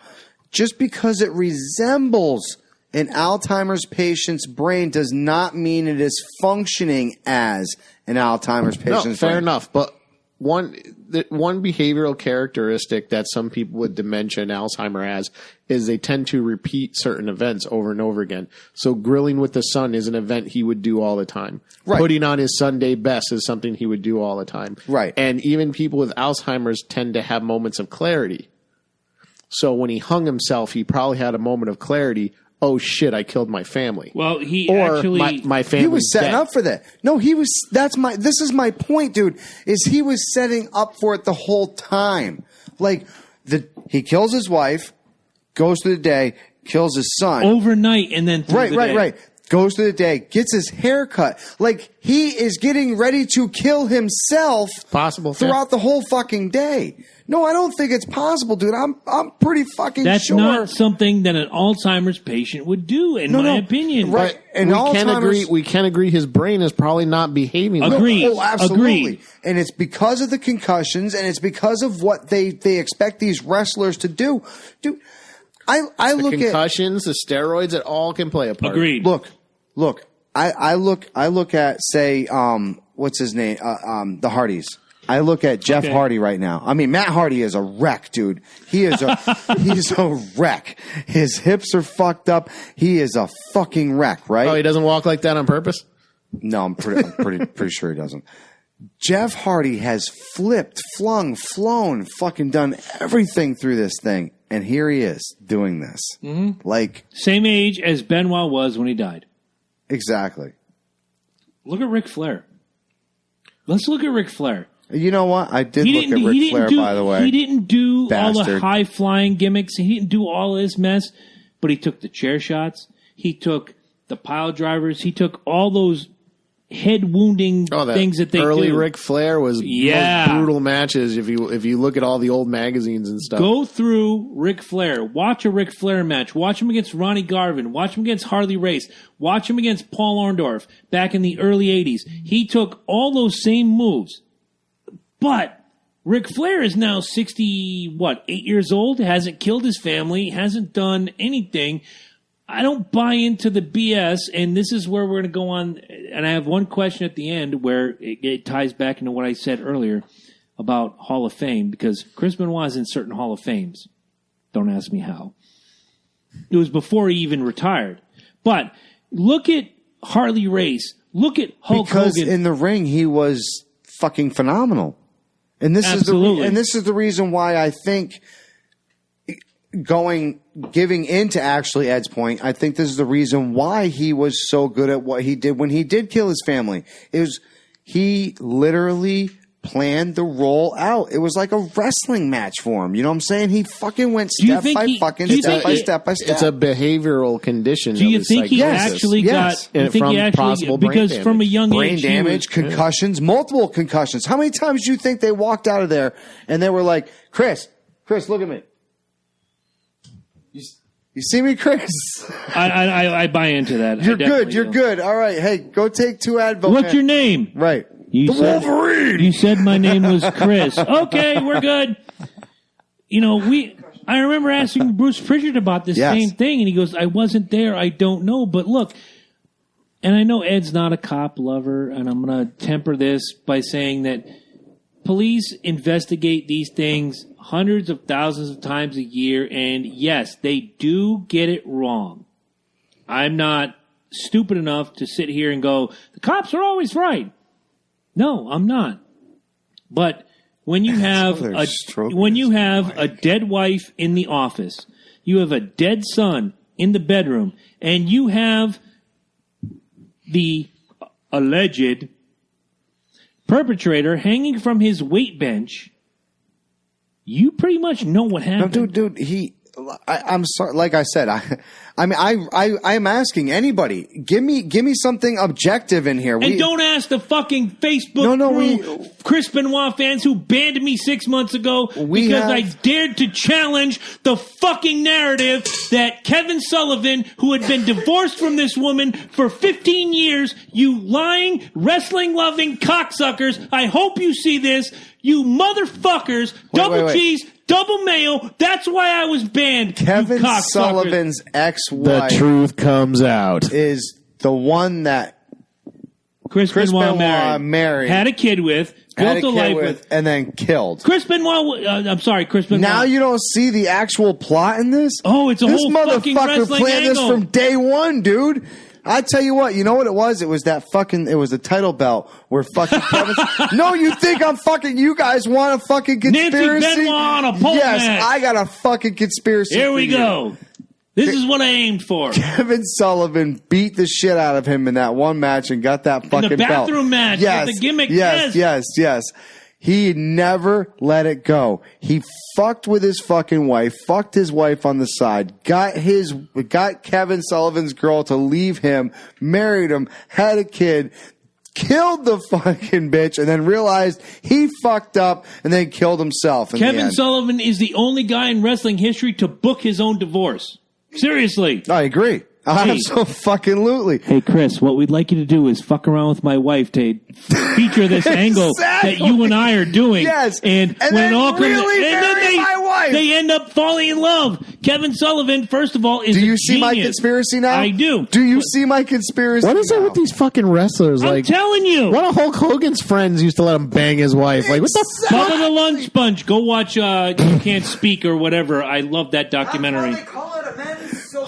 Just because it resembles an Alzheimer's patient's brain does not mean it is functioning as an Alzheimer's patient's brain. Fair enough. But one behavioral characteristic that some people with dementia and Alzheimer has is they tend to repeat certain events over and over again. So grilling with the sun is an event he would do all the time. Right. Putting on his Sunday best is something he would do all the time. Right. And even people with Alzheimer's tend to have moments of clarity. So when he hung himself, he probably had a moment of clarity. Oh shit! I killed my family. Well, my family. He was setting up for that. No, he was. This is my point, dude. Is he was setting up for it the whole time? Like he kills his wife, goes through the day, kills his son overnight, and then through the day. Right. Goes through the day, gets his hair cut. Like he is getting ready to kill himself. Possible throughout the whole fucking day. No, I don't think it's possible, dude. I'm pretty fucking That's sure. not something that an Alzheimer's patient would do, in my opinion. Right. And we can agree his brain is probably not behaving. Agreed. Oh, absolutely. Agreed. And it's because of the concussions, and it's because of what they expect these wrestlers to do. Dude, I look at concussions, the steroids, it all can play a part. Agreed. Look. I look at, say, what's his name? The Hardys. I look at Jeff Hardy right now. I mean, Matt Hardy is a wreck, dude. He's a wreck. His hips are fucked up. He is a fucking wreck, right? Oh, he doesn't walk like that on purpose? No, I'm pretty sure he doesn't. Jeff Hardy has flipped, flung, flown, fucking done everything through this thing. And here he is doing this. Mm-hmm. Like, same age as Benoit was when he died. Exactly. Look at Ric Flair. Let's look at Ric Flair. You know what? I did look at Ric Flair, by the way. He didn't do all the Bastard. high-flying gimmicks. He didn't do all this mess, but he took the chair shots. He took the pile drivers. He took all those head-wounding things that they early do. Ric Flair was most brutal matches if you look at all the old magazines and stuff. Go through Ric Flair. Watch a Ric Flair match. Watch him against Ronnie Garvin. Watch him against Harley Race. Watch him against Paul Orndorff back in the early 80s. He took all those same moves. But Ric Flair is now 8 years old, hasn't killed his family, hasn't done anything. I don't buy into the BS, and this is where we're going to go on. And I have one question at the end where it ties back into what I said earlier about Hall of Fame, because Chris Benoit is in certain Hall of Fames. Don't ask me how. It was before he even retired. But look at Harley Race. Look at Hulk Hogan. Because in the ring, he was fucking phenomenal. And this is the reason why I think giving into actually Ed's point, I think this is the reason why he was so good at what he did when he did kill his family. He literally planned the role out. It was like a wrestling match for him. You know what I'm saying? He fucking went step by step by step. It's a behavioral condition. Do you think he actually got? You think he actually, because from a young brain age, damage, concussions, multiple concussions. How many times do you think they walked out of there and they were like, Chris, look at me. You see me, Chris? I buy into that. You're good. All right. Hey, go take 2 Advil. What's your name? Right. Wolverine. You said my name was Chris. Okay, we're good. I remember asking Bruce Pritchard about this same thing, and he goes, I wasn't there. I don't know. But look, and I know Ed's not a cop lover, and I'm going to temper this by saying that police investigate these things hundreds of thousands of times a year, and yes, they do get it wrong. I'm not stupid enough to sit here and go, the cops are always right. No, I'm not. But when you have a dead wife in the office, you have a dead son in the bedroom, and you have the alleged perpetrator hanging from his weight bench, you pretty much know what happened. No, dude, I'm sorry. Like I said, I mean, I am asking anybody. Give me something objective in here. And don't ask the fucking Facebook Chris Benoit fans who banned me 6 months ago because I dared to challenge the fucking narrative that Kevin Sullivan, who had been divorced from this woman for 15 years, you lying, wrestling-loving cocksuckers. I hope you see this. You motherfuckers, double cheese, double mayo. That's why I was banned. Kevin Sullivan's ex-wife, the truth comes out, is the one that Chris Benoit married, had a kid with, built a life with, and then killed. Chris Benoit. I'm sorry, Chris Benoit. Now you don't see the actual plot in this. Oh, it's a whole fucking motherfucker planned angle. This from day one, dude. I tell you what, you know what it was? It was it was the title belt where fucking Kevin. No, you think I'm fucking, you guys want a fucking conspiracy? Nancy Benoit on a pole match. I got a fucking conspiracy. Here we go. This is what I aimed for. Kevin Sullivan beat the shit out of him in that one match and got that fucking belt. In the bathroom match with the gimmick. Yes. He never let it go. He fucked with his fucking wife, fucked his wife on the side, got Kevin Sullivan's girl to leave him, married him, had a kid, killed the fucking bitch, and then realized he fucked up and then killed himself. Kevin Sullivan is the only guy in wrestling history to book his own divorce. Seriously. I agree. Absolutely. Hey, Chris, what we'd like you to do is fuck around with my wife to feature this angle that you and I are doing. Yes. And when then it all comes marry my wife. They end up falling in love. Kevin Sullivan, first of all, is Do you a see my genius. conspiracy now? I do. Do you see my conspiracy? What is it with these fucking wrestlers? I'm telling you. One of Hulk Hogan's friends used to let him bang his wife. Like, what the fuck? Bubba the Lunch Bunch. Go watch You Can't Speak or whatever. I love that documentary.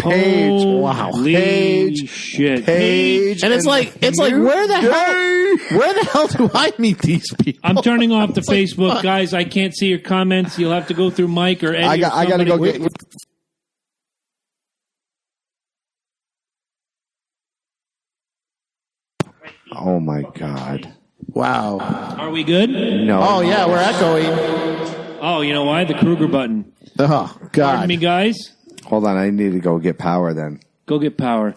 Paige, Holy shit. Paige, and it's like where the hell do I meet these people? I'm turning off the Facebook, guys. I can't see your comments. You'll have to go through Mike or Eddie. I got to go get. Oh my God! Wow. Are we good? No. Oh yeah, we're echoing. Oh, you know why? The Kruger button. Oh God. Pardon me, guys. Hold on, I need to go get power then. Go get power.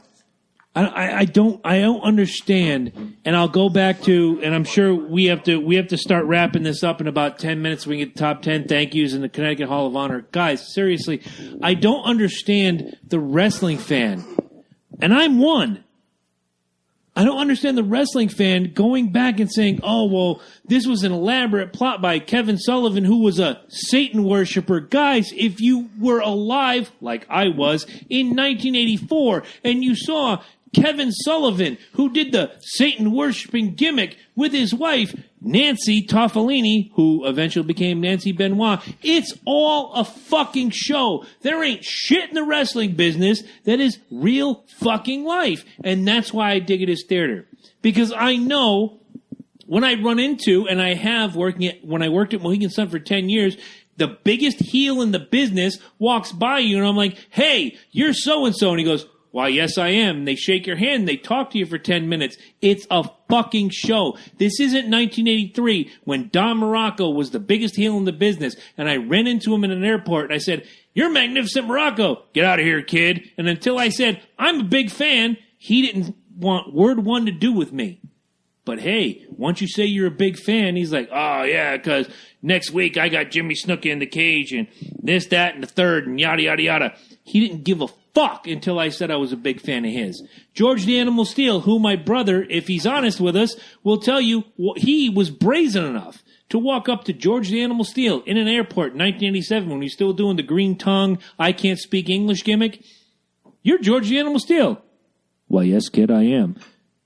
I don't understand, and I'll go back to, and I'm sure we have to start wrapping this up in about 10 minutes. We can get the top 10 thank yous in the Connecticut Hall of Honor. Guys, seriously, I don't understand the wrestling fan, and I'm one. I don't understand the wrestling fan going back and saying, oh, well, this was an elaborate plot by Kevin Sullivan, who was a Satan worshiper. Guys, if you were alive, like I was, in 1984, and you saw Kevin Sullivan, who did the Satan worshiping gimmick with his wife, Nancy Toffolini, who eventually became Nancy Benoit. It's all a fucking show. There ain't shit in the wrestling business that is real fucking life. And that's why I dig it as theater. Because I know when I run into, and I have when I worked at Mohegan Sun for 10 years, the biggest heel in the business walks by you and I'm like, hey, you're so-and-so. And he goes, why, yes, I am. And they shake your hand. And they talk to you for 10 minutes. It's a fucking show. This isn't 1983 when Don Morocco was the biggest heel in the business. And I ran into him in an airport and I said, you're Magnificent Morocco. Get out of here, kid. And until I said, I'm a big fan, he didn't want word one to do with me. But hey, once you say you're a big fan, he's like, oh yeah, because next week I got Jimmy Snuka in the cage and this, that, and the third and yada, yada, yada. He didn't give a fuck until I said I was a big fan of his. George the Animal Steele, who my brother, if he's honest with us, will tell you he was brazen enough to walk up to George the Animal Steele in an airport in 1987 when he's still doing the green tongue, I can't speak English gimmick. You're George the Animal Steele. Why, yes, kid, I am.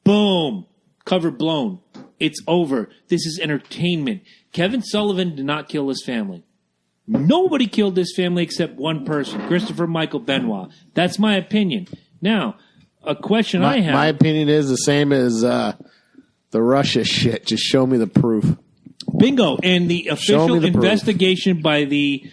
Boom. Cover blown. It's over. This is entertainment. Kevin Sullivan did not kill his family. Nobody killed this family except one person, Christopher Michael Benoit. That's my opinion. Now, a question I have. My opinion is the same as the Russia shit. Just show me the proof. Bingo. And the official investigation by the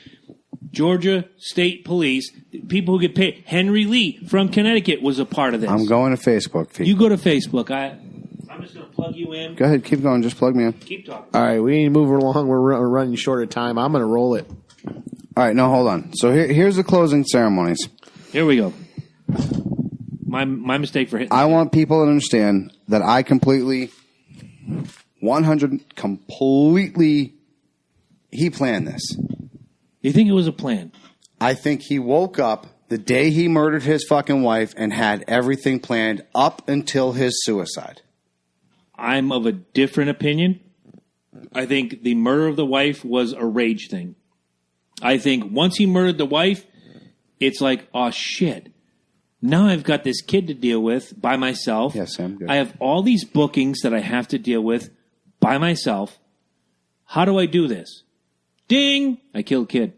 Georgia State Police, people who get paid. Henry Lee from Connecticut was a part of this. I'm going to Facebook. You go to Facebook. I'm just going to plug you in. Go ahead. Keep going. Just plug me in. Keep talking. All right. We need to move along. We're running short of time. I'm going to roll it. All All right, no, hold on. So here's the closing ceremonies. Here we go. My mistake for hitting. I want people to understand that I completely, 100, completely, he planned this. You think it was a plan? I think he woke up the day he murdered his fucking wife and had everything planned up until his suicide. I'm of a different opinion. I think the murder of the wife was a rage thing. I think once he murdered the wife, it's like, oh shit. Now I've got this kid to deal with by myself. Yes, Sam. Good. I have all these bookings that I have to deal with by myself. How do I do this? Ding! I killed kid.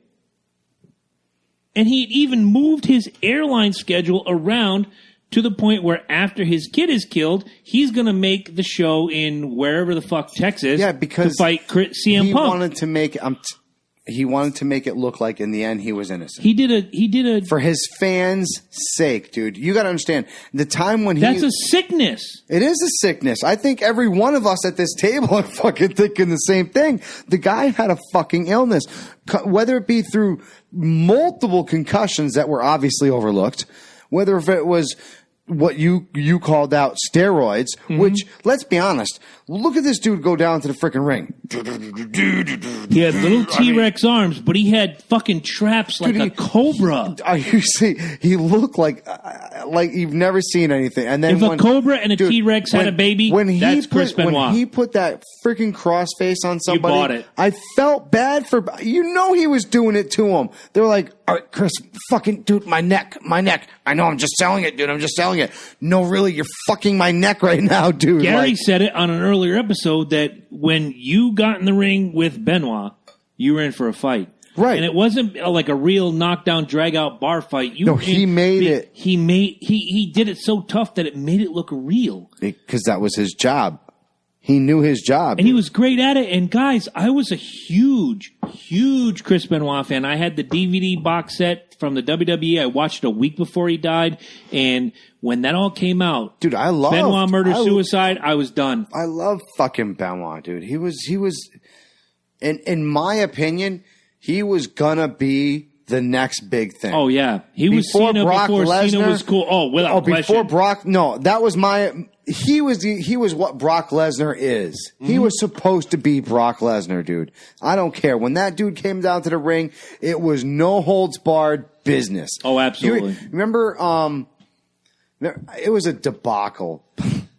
And he even moved his airline schedule around to the point where after his kid is killed, he's going to make the show in wherever the fuck Texas because to fight CM he Punk. Wanted to make he wanted to make it look like in the end he was innocent. He did a for his fans' sake, dude. You got to understand the time when that's a sickness. It is a sickness. I think every one of us at this table are fucking thinking the same thing. The guy had a fucking illness, whether it be through multiple concussions that were obviously overlooked, whether if it was what you called out steroids, which, let's be honest, look at this dude go down to the freaking ring. He had little T-Rex arms, but he had fucking traps like a cobra. You see, he looked like you've never seen anything. And then if a cobra and a T-Rex had a baby, that's Chris Benoit. When he put that freaking cross face on somebody, you bought it. I felt bad for, he was doing it to him. They were like, all right, Chris, fucking, dude, my neck. I know, I'm just selling it, dude. I'm just selling it. No, really, you're fucking my neck right now, dude. Gary said it on an earlier episode that when you got in the ring with Benoit, you were in for a fight. Right. And it wasn't like a real knockdown, drag out bar fight. He made it. He did it so tough that it made it look real. Because that was his job. He knew his job. And he was great at it. And guys, I was a huge Chris Benoit fan. I had the DVD box set from the WWE. I watched it a week before he died. And when that all came out, dude, I love Benoit murder suicide. I was done. I love fucking Benoit, dude. He was, in my opinion, he was gonna be the next big thing. Oh yeah, he was Cena before Cena was cool. Oh, without question. Before Brock, no, that was my. He was what Brock Lesnar is. He was supposed to be Brock Lesnar, dude. I don't care. When that dude came down to the ring, it was no holds barred business. Oh, absolutely. Remember, it was a debacle.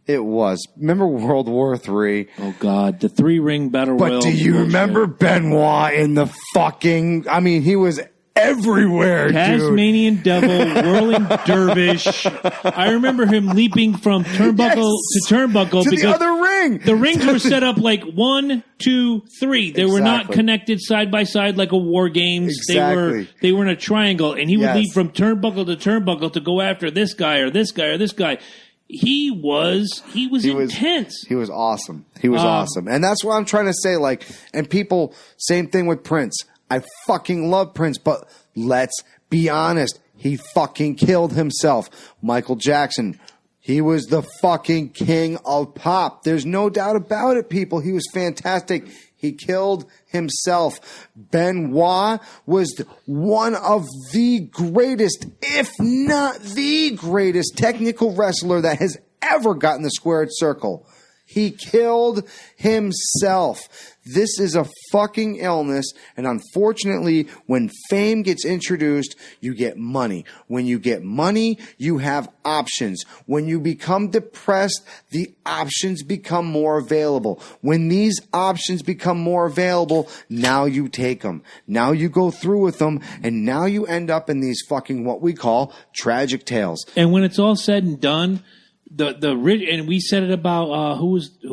It was. Remember World War III? Oh, God. The 3-ring battle royal. But do you remember Benoit in the fucking... I mean, he was everywhere, Tasmanian Devil, whirling dervish. I remember him leaping from turnbuckle to turnbuckle. To the other ring. The rings were set up like 1, 2, 3. They were not connected side by side like a War Games. Exactly. They were in a triangle. And he would leap from turnbuckle to turnbuckle to go after this guy or this guy or this guy. He was intense. He was awesome. He was awesome. And that's what I'm trying to say. Like, and people, same thing with Prince. I fucking love Prince, but let's be honest. He fucking killed himself. Michael Jackson, he was the fucking king of pop. There's no doubt about it, people. He was fantastic. He killed himself. Benoit was one of the greatest, if not the greatest, technical wrestler that has ever gotten the squared circle. He killed himself. This is a fucking illness, and unfortunately, when fame gets introduced, you get money. When you get money, you have options. When you become depressed, the options become more available. When these options become more available, now you take them. Now you go through with them, and now you end up in these fucking what we call tragic tales. And when it's all said and done, the rich, and we said it about who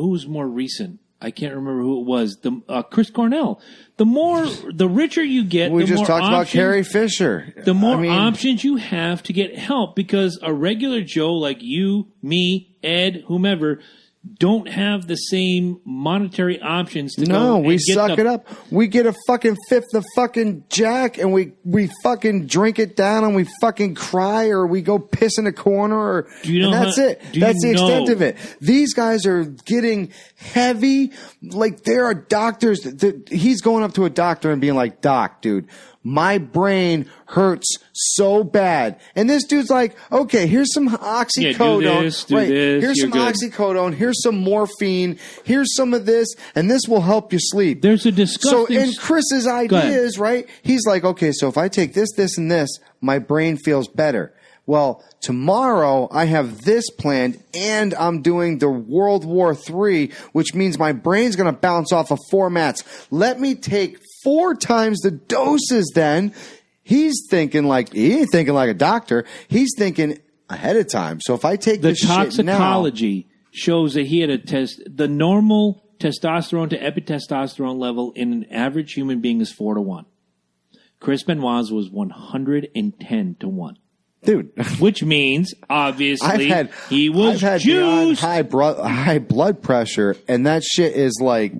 was more recent. I can't remember who it was. Chris Cornell. The richer you get, we the just more talked options, about Carrie Fisher. The more options you have to get help, because a regular Joe like you, me, Ed, whomever, don't have the same monetary options to go. No, we suck it up. We get a fucking fifth of fucking Jack and we fucking drink it down and we fucking cry or we go piss in a corner and that's it. That's the extent of it. These guys are getting heavy. Like there are doctors that he's going up to a doctor and being like, "Doc, dude, My brain hurts so bad. And this dude's like, okay, here's some oxycodone. Yeah, do this, Here's some good. oxycodone. Here's some morphine. Here's some of this. And this will help you sleep. There's a disgusting... So in Chris's ideas, right, he's like, okay, so if I take this, this, and this, my brain feels better. Well, tomorrow I have this planned, and I'm doing the World War III, which means my brain's going to bounce off of formats. Let me take 4 times the doses then. He ain't thinking like a doctor. He's thinking ahead of time. So if I take this shit now... The toxicology shows that he had the normal testosterone to epitestosterone level in an average human being is 4-1. Chris Benoit's was 110-1. Dude. Which means, obviously, he was I've had juiced. high blood pressure, and that shit is like,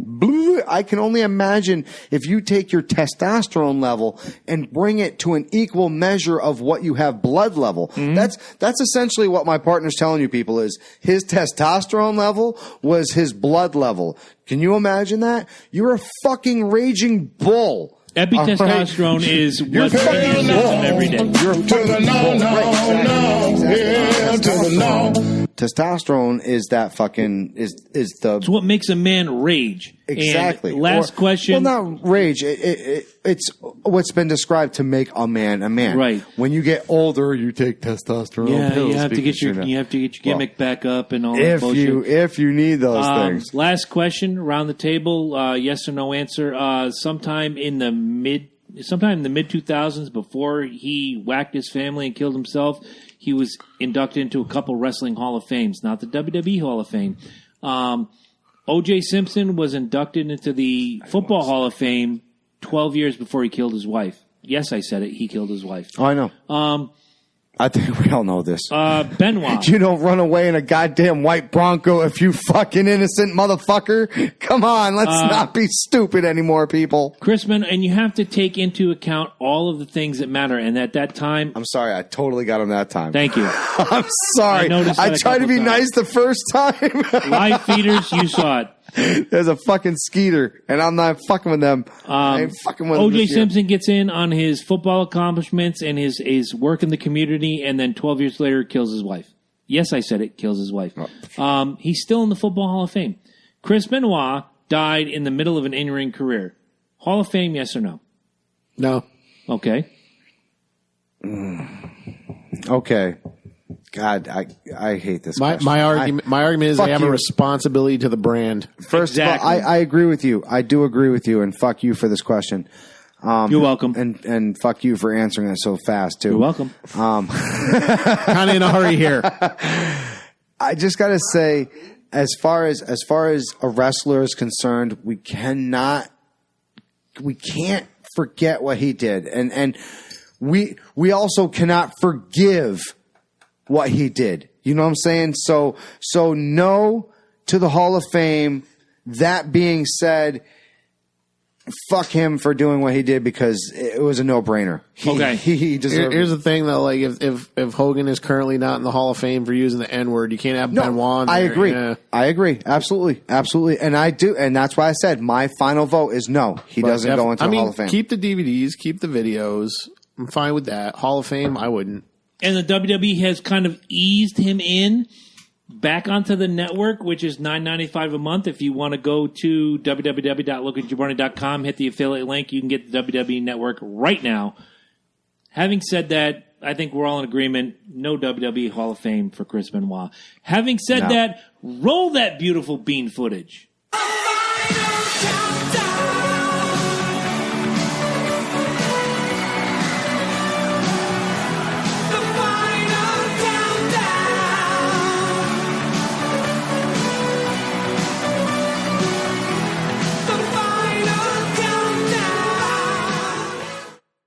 I can only imagine if you take your testosterone level and bring it to an equal measure of what you have blood level. Mm-hmm. That's essentially what my partner's telling you people is his testosterone level was his blood level. Can you imagine that? You're a fucking raging bull. Epitestosterone is what's in your system every day. You're a fucking bull. Exactly. Testosterone is that fucking is the. It's what makes a man rage. Exactly. And last question. Well, not rage. It's what's been described to make a man a man. Right. When you get older, you take testosterone pills. You have to get your gimmick back up and all that if bullshit. If you need those things. Last question around the table. Yes or no answer. Sometime in the mid 2000s, before he whacked his family and killed himself, he was inducted into a couple wrestling Hall of Fames, not the WWE Hall of Fame. O.J. Simpson was inducted into the Football Hall of Fame 12 years before he killed his wife. Yes, I said it. He killed his wife. Oh, I know. I think we all know this. Benoit. You don't run away in a goddamn white Bronco if you fucking innocent motherfucker. Come on, let's not be stupid anymore, people. Chrisman, and you have to take into account all of the things that matter. And at that time... I'm sorry, I totally got him that time. Thank you. I'm sorry. I tried to be nice the first time. Live feeders, you saw it. There's a fucking skeeter, and I'm not fucking with them. I ain't fucking with them. O.J. Simpson gets in on his football accomplishments and his work in the community, and then 12 years later kills his wife. Yes, I said it, kills his wife. He's still in the Football Hall of Fame. Chris Benoit died in the middle of an in-ring career. Hall of Fame, yes or no? No. Okay. Okay. God, I hate this. My argument is they have a responsibility to the brand. First of all, I agree with you. I do agree with you, and fuck you for this question. You're welcome. And fuck you for answering it so fast too. You're welcome. Kind of in a hurry here. I just gotta say, as far as a wrestler is concerned, we can't forget what he did, and we also cannot forgive what he did. You know what I'm saying? So no to the Hall of Fame. That being said, fuck him for doing what he did because it was a no-brainer. He deserved Here's it. the thing, though. Like, if Hogan is currently not in the Hall of Fame for using the N-word, you can't have Benoit. I agree. Yeah. I agree. Absolutely. And I do. And that's why I said my final vote is no. He doesn't go into the Hall of Fame. Keep the DVDs, keep the videos. I'm fine with that. Hall of Fame, I wouldn't. And the WWE has kind of eased him in back onto the network, which is $9.95 a month. If you want to go to www.lookatjabroni.com, hit the affiliate link, you can get the WWE network right now. Having said that, I think we're all in agreement. No WWE Hall of Fame for Chris Benoit. Having said that, roll that beautiful bean footage.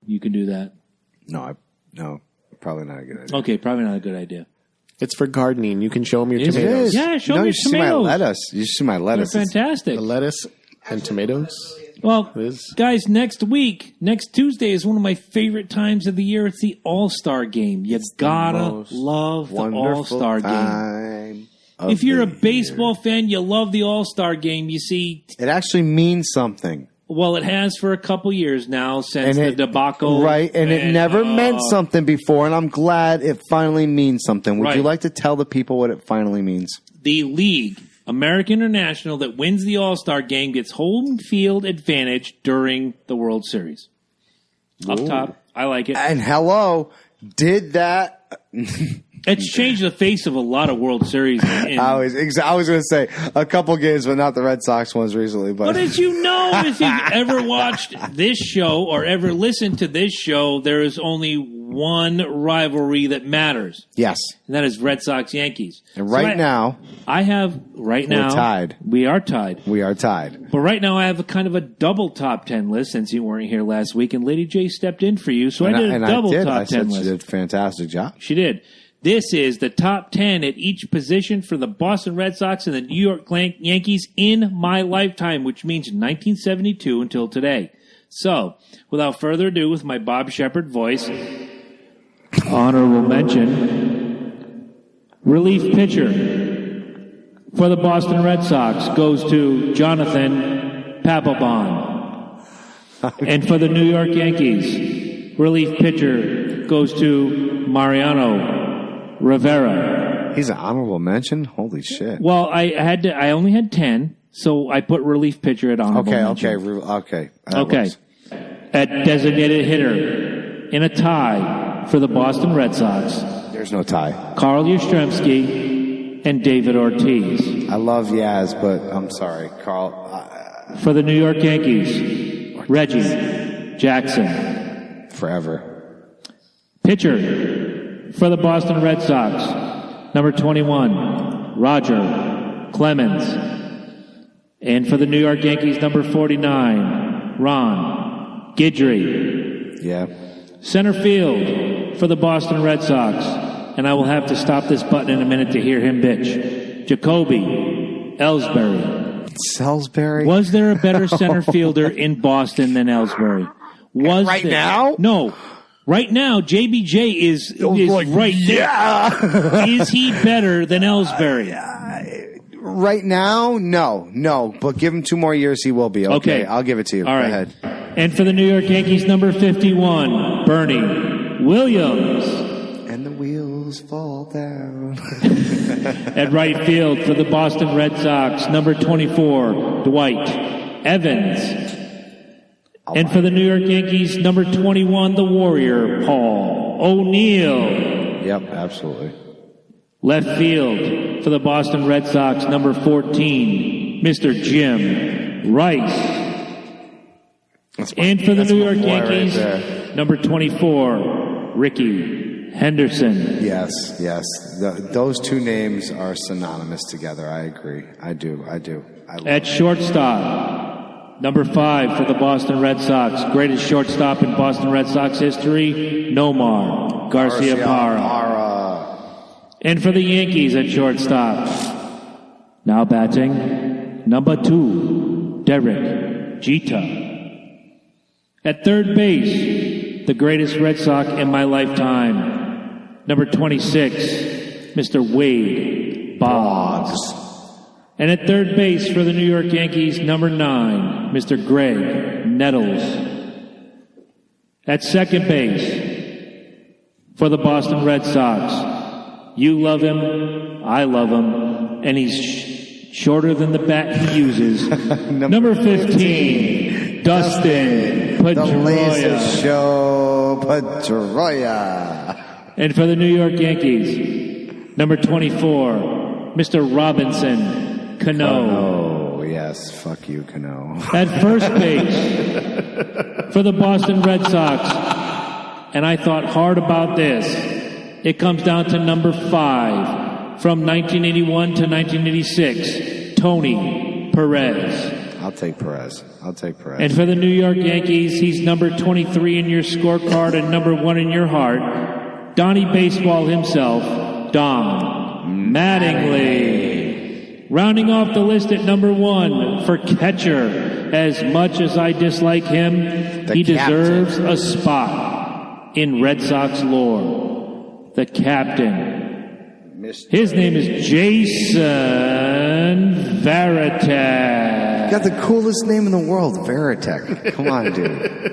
You can do that. No, probably not a good idea. Okay, probably not a good idea. It's for gardening. You can show them your It tomatoes. is. Yeah, show me your you see my tomatoes. lettuce. You see my lettuce. They're fantastic. The lettuce and tomatoes. Well, Liz? guys, next Tuesday is one of my favorite times of the year. It's the All-Star Game. You gotta love the All-Star Game. If you're a baseball fan, you love the All-Star Game. You see, It actually means something. Well, it has for a couple years now since the debacle. Right, and it never meant something before, and I'm glad it finally means something. Would you like to tell the people what it finally means? The league, American International, that wins the All-Star game gets home field advantage during the World Series. Up top, I like it. And hello, did that... It's changed the face of a lot of World Series. I was going to say a couple games, but not the Red Sox ones recently. But as you know, if you've ever watched this show or ever listened to this show, there is only one rivalry that matters. Yes. And that is Red Sox-Yankees. And now... we're tied. We are tied. We are tied. But right now I have a kind of a double top 10 list since you weren't here last week, and Lady J stepped in for you, so I did a double top 10 list. She did a fantastic job. She did. This is the top 10 at each position for the Boston Red Sox and the New York Yankees in my lifetime, which means 1972 until today. So, without further ado, with my Bob Shepard voice, honorable mention, relief pitcher for the Boston Red Sox goes to Jonathan Papelbon. And for the New York Yankees, relief pitcher goes to Mariano Rivera. He's an honorable mention? Holy shit. Well, I only had 10, so I put relief pitcher at honorable mention. Okay. At designated hitter, in a tie for the Boston Red Sox. There's no tie. Carl Yastrzemski and David Ortiz. I love Yaz, but I'm sorry, Carl. For the New York Yankees, Reggie Jackson. Forever. Pitcher for the Boston Red Sox, number 21, Roger Clemens. And for the New York Yankees, number 49, Ron Guidry. Yeah. Center field for the Boston Red Sox. And I will have to stop this button in a minute to hear him bitch. Jacoby Ellsbury. Salisbury? Was there a better center fielder in Boston than Ellsbury? Now? No. Right now, JBJ is right there. Yeah. Is he better than Ellsbury? Right now, no. But give him 2 more years, he will be. Okay. I'll give it to you. All right. Go ahead. And for the New York Yankees, number 51, Bernie Williams. And the wheels fall down. At right field for the Boston Red Sox, number 24, Dwight Evans. And for the New York Yankees, number 21, the Warrior, Paul O'Neill. Yep, absolutely. Left field for the Boston Red Sox, number 14, Mr. Jim Rice. And for the New York Yankees, number 24, Ricky Henderson. Yes. Those 2 names are synonymous together. I agree. I do. At shortstop, number 5 for the Boston Red Sox, greatest shortstop in Boston Red Sox history, Nomar Garciaparra. And for the Yankees at shortstop, now batting, number 2, Derek Jeter. At third base, the greatest Red Sox in my lifetime, number 26, Mr. Wade Boggs. And at third base for the New York Yankees, number 9, Mr. Greg Nettles. At second base for the Boston Red Sox, you love him, I love him, and he's shorter than the bat he uses. Number 15, Dustin Pedroia. The latest show, Pedroia. And for the New York Yankees, number 24, Mr. Robinson Cano. Oh, yes. Fuck you, Cano. At first base for the Boston Red Sox, and I thought hard about this. It comes down to number 5 from 1981 to 1986, Tony Perez. I'll take Perez. And for the New York Yankees, he's number 23 in your scorecard and number 1 in your heart. Donnie Baseball himself, Don Mattingly. Rounding off the list at number 1 for catcher. As much as I dislike him, he deserves a spot in Red Sox lore. The captain. His name is Jason Varitek. got the coolest name in the world, Veritek. Come on, dude.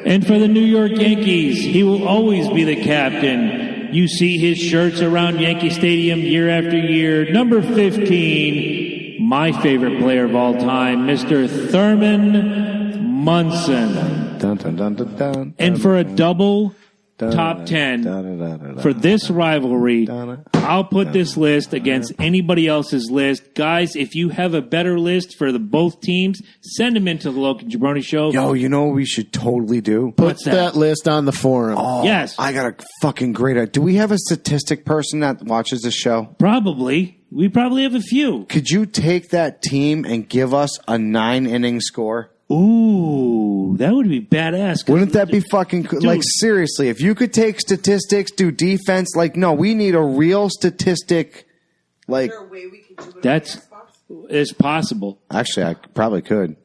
And for the New York Yankees, he will always be the captain. You see his shirts around Yankee Stadium year after year. Number 15, my favorite player of all time, Mr. Thurman Munson. Dun, dun, dun, dun, dun, And for a double dun, top 10 dun, dun, dun, for this rivalry, dun, I'll put this list against anybody else's list. Guys, if you have a better list for the both teams, send them into the Loki Jabroni Show. Yo, you know what we should totally do? Put What's that? that list on the forum. Oh, Yes. I got a fucking great idea. Do we have a statistic person that watches the show? Probably. We probably have a few. Could you take that team and give us a 9-inning score? Ooh, that would be badass. Wouldn't that be fucking cool? Like, seriously, if you could take statistics, do defense, like, no, we need a real statistic, like, Is there a way we could do it That's on Xbox? it's possible. actually, I probably could.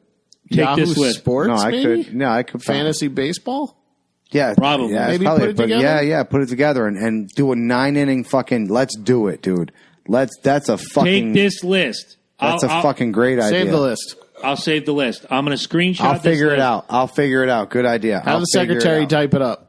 Take Yahoo this list. Sports, No, I maybe? could. No, I could. Fantasy baseball? Yeah. Probably. Yeah, Maybe probably put it together? Yeah, put it together and do a 9-inning fucking, let's do it, dude. That's a fucking, Take this list. that's a fucking great idea. Save the list. I'll save the list. I'm going to screenshot I'll this figure it list. out. I'll figure it out. Good idea. Have I'll the figure it secretary out. type it up.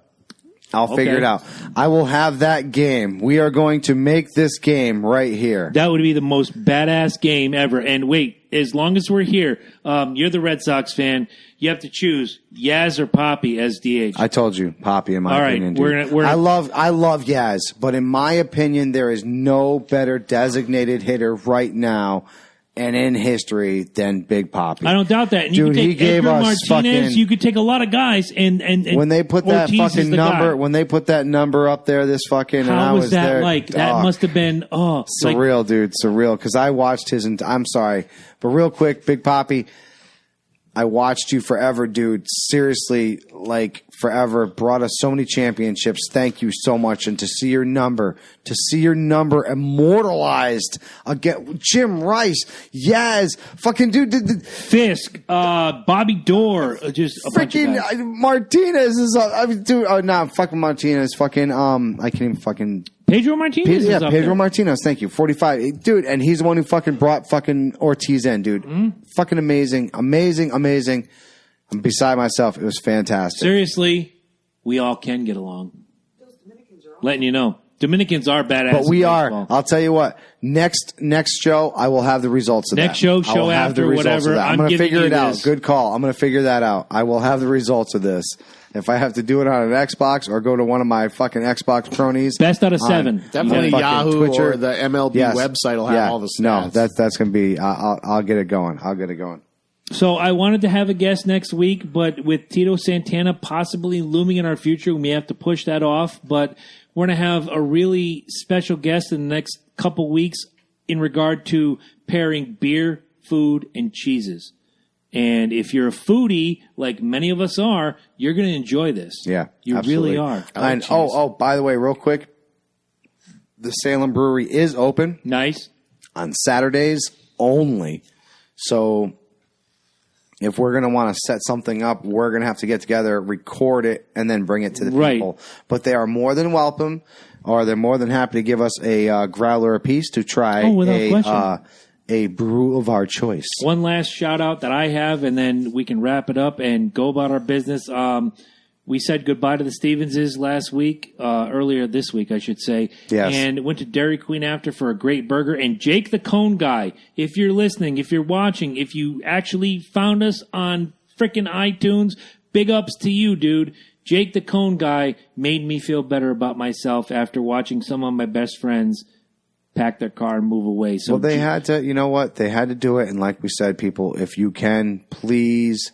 I'll figure Okay. it out. I will have that game. We are going to make this game right here. That would be the most badass game ever. And wait, as long as we're here, you're the Red Sox fan. You have to choose Yaz or Poppy as DH. I told you, Poppy, in my All right, opinion. Dude. we're gonna- I love Yaz, but in my opinion, there is no better designated hitter right now and in history than Big Poppy. I don't doubt that. And you Dude, could take he gave Edgar us Martinez. fucking- You could take a lot of guys. And when they put that Ortiz is fucking the guy. number, when they put that number up there, this fucking, and I How was that there, like? That oh, must have been like, surreal, dude, surreal. Because I watched his. I'm sorry, but real quick, Big Poppy, I watched you forever, dude. Seriously, like forever. Brought us so many championships. Thank you so much. And to see your number immortalized again. Jim Rice, Yaz, fucking dude. Fisk, Bobby Dorr, just a bunch of Freaking guys. Martinez is. I mean, dude. Oh no, fucking Martinez. Fucking I can't even fucking. Pedro Martinez is up Pedro there. Martinez, thank you. 45. Dude, and he's the one who fucking brought fucking Ortiz in, dude. Fucking amazing. I'm beside myself. It was fantastic. Seriously, we all can get along. Letting you know. Dominicans are badass. But we in are. baseball. I'll tell you what. Next show, I will have the results of that. Next show, I will show have the after, results whatever. of that. I'm I'm going to giving figure you it out. this. Good call. I'm going to figure that out. I will have the results of this. If I have to do it on an Xbox or go to one of my fucking Xbox cronies. Best out of 7. Definitely fucking Yahoo Twitcher. or the MLB website will have all the stats. No, that's going to be. I'll get it going. So I wanted to have a guest next week, but with Tito Santana possibly looming in our future, we may have to push that off. But we're going to have a really special guest in the next couple weeks in regard to pairing beer, food, and cheeses. And if you're a foodie, like many of us are, you're going to enjoy this. Yeah, you absolutely. really are. And by the way, real quick, the Salem Brewery is open Nice. on Saturdays only. So if we're going to want to set something up, we're going to have to get together, record it, and then bring it to the Right. people. But they are more than welcome, or they're more than happy to give us a growler apiece to try Oh, without question. a brew of our choice. One last shout out that I have, and then we can wrap it up and go about our business. We said goodbye to the Stevenses last week, earlier this week, I should say. Yes. And went to Dairy Queen after for a great burger. And Jake the Cone Guy, if you're listening, if you're watching, if you actually found us on frickin' iTunes, big ups to you, dude. Jake the Cone Guy made me feel better about myself after watching some of my best friends pack their car and move away. So Well, they had to, you know what? They had to do it. And like we said, people, if you can, please,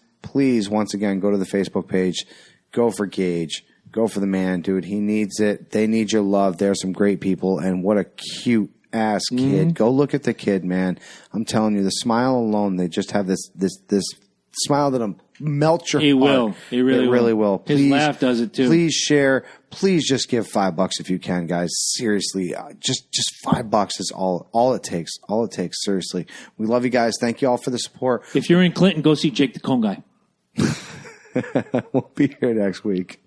once again, go to the Facebook page. Go for Gage. Go for the man, dude. He needs it. They need your love. They're some great people. And what a cute ass kid. Go look at the kid, man. I'm telling you, the smile alone, they just have this smile that'll melt your It heart. will. It really will. Please, His laugh does it too. Please share. Please just give $5 if you can, guys. Seriously, just $5 is all it takes. All it takes. Seriously, we love you guys. Thank you all for the support. if you're in Clinton, go see Jake the Cone Guy. We'll be here next week.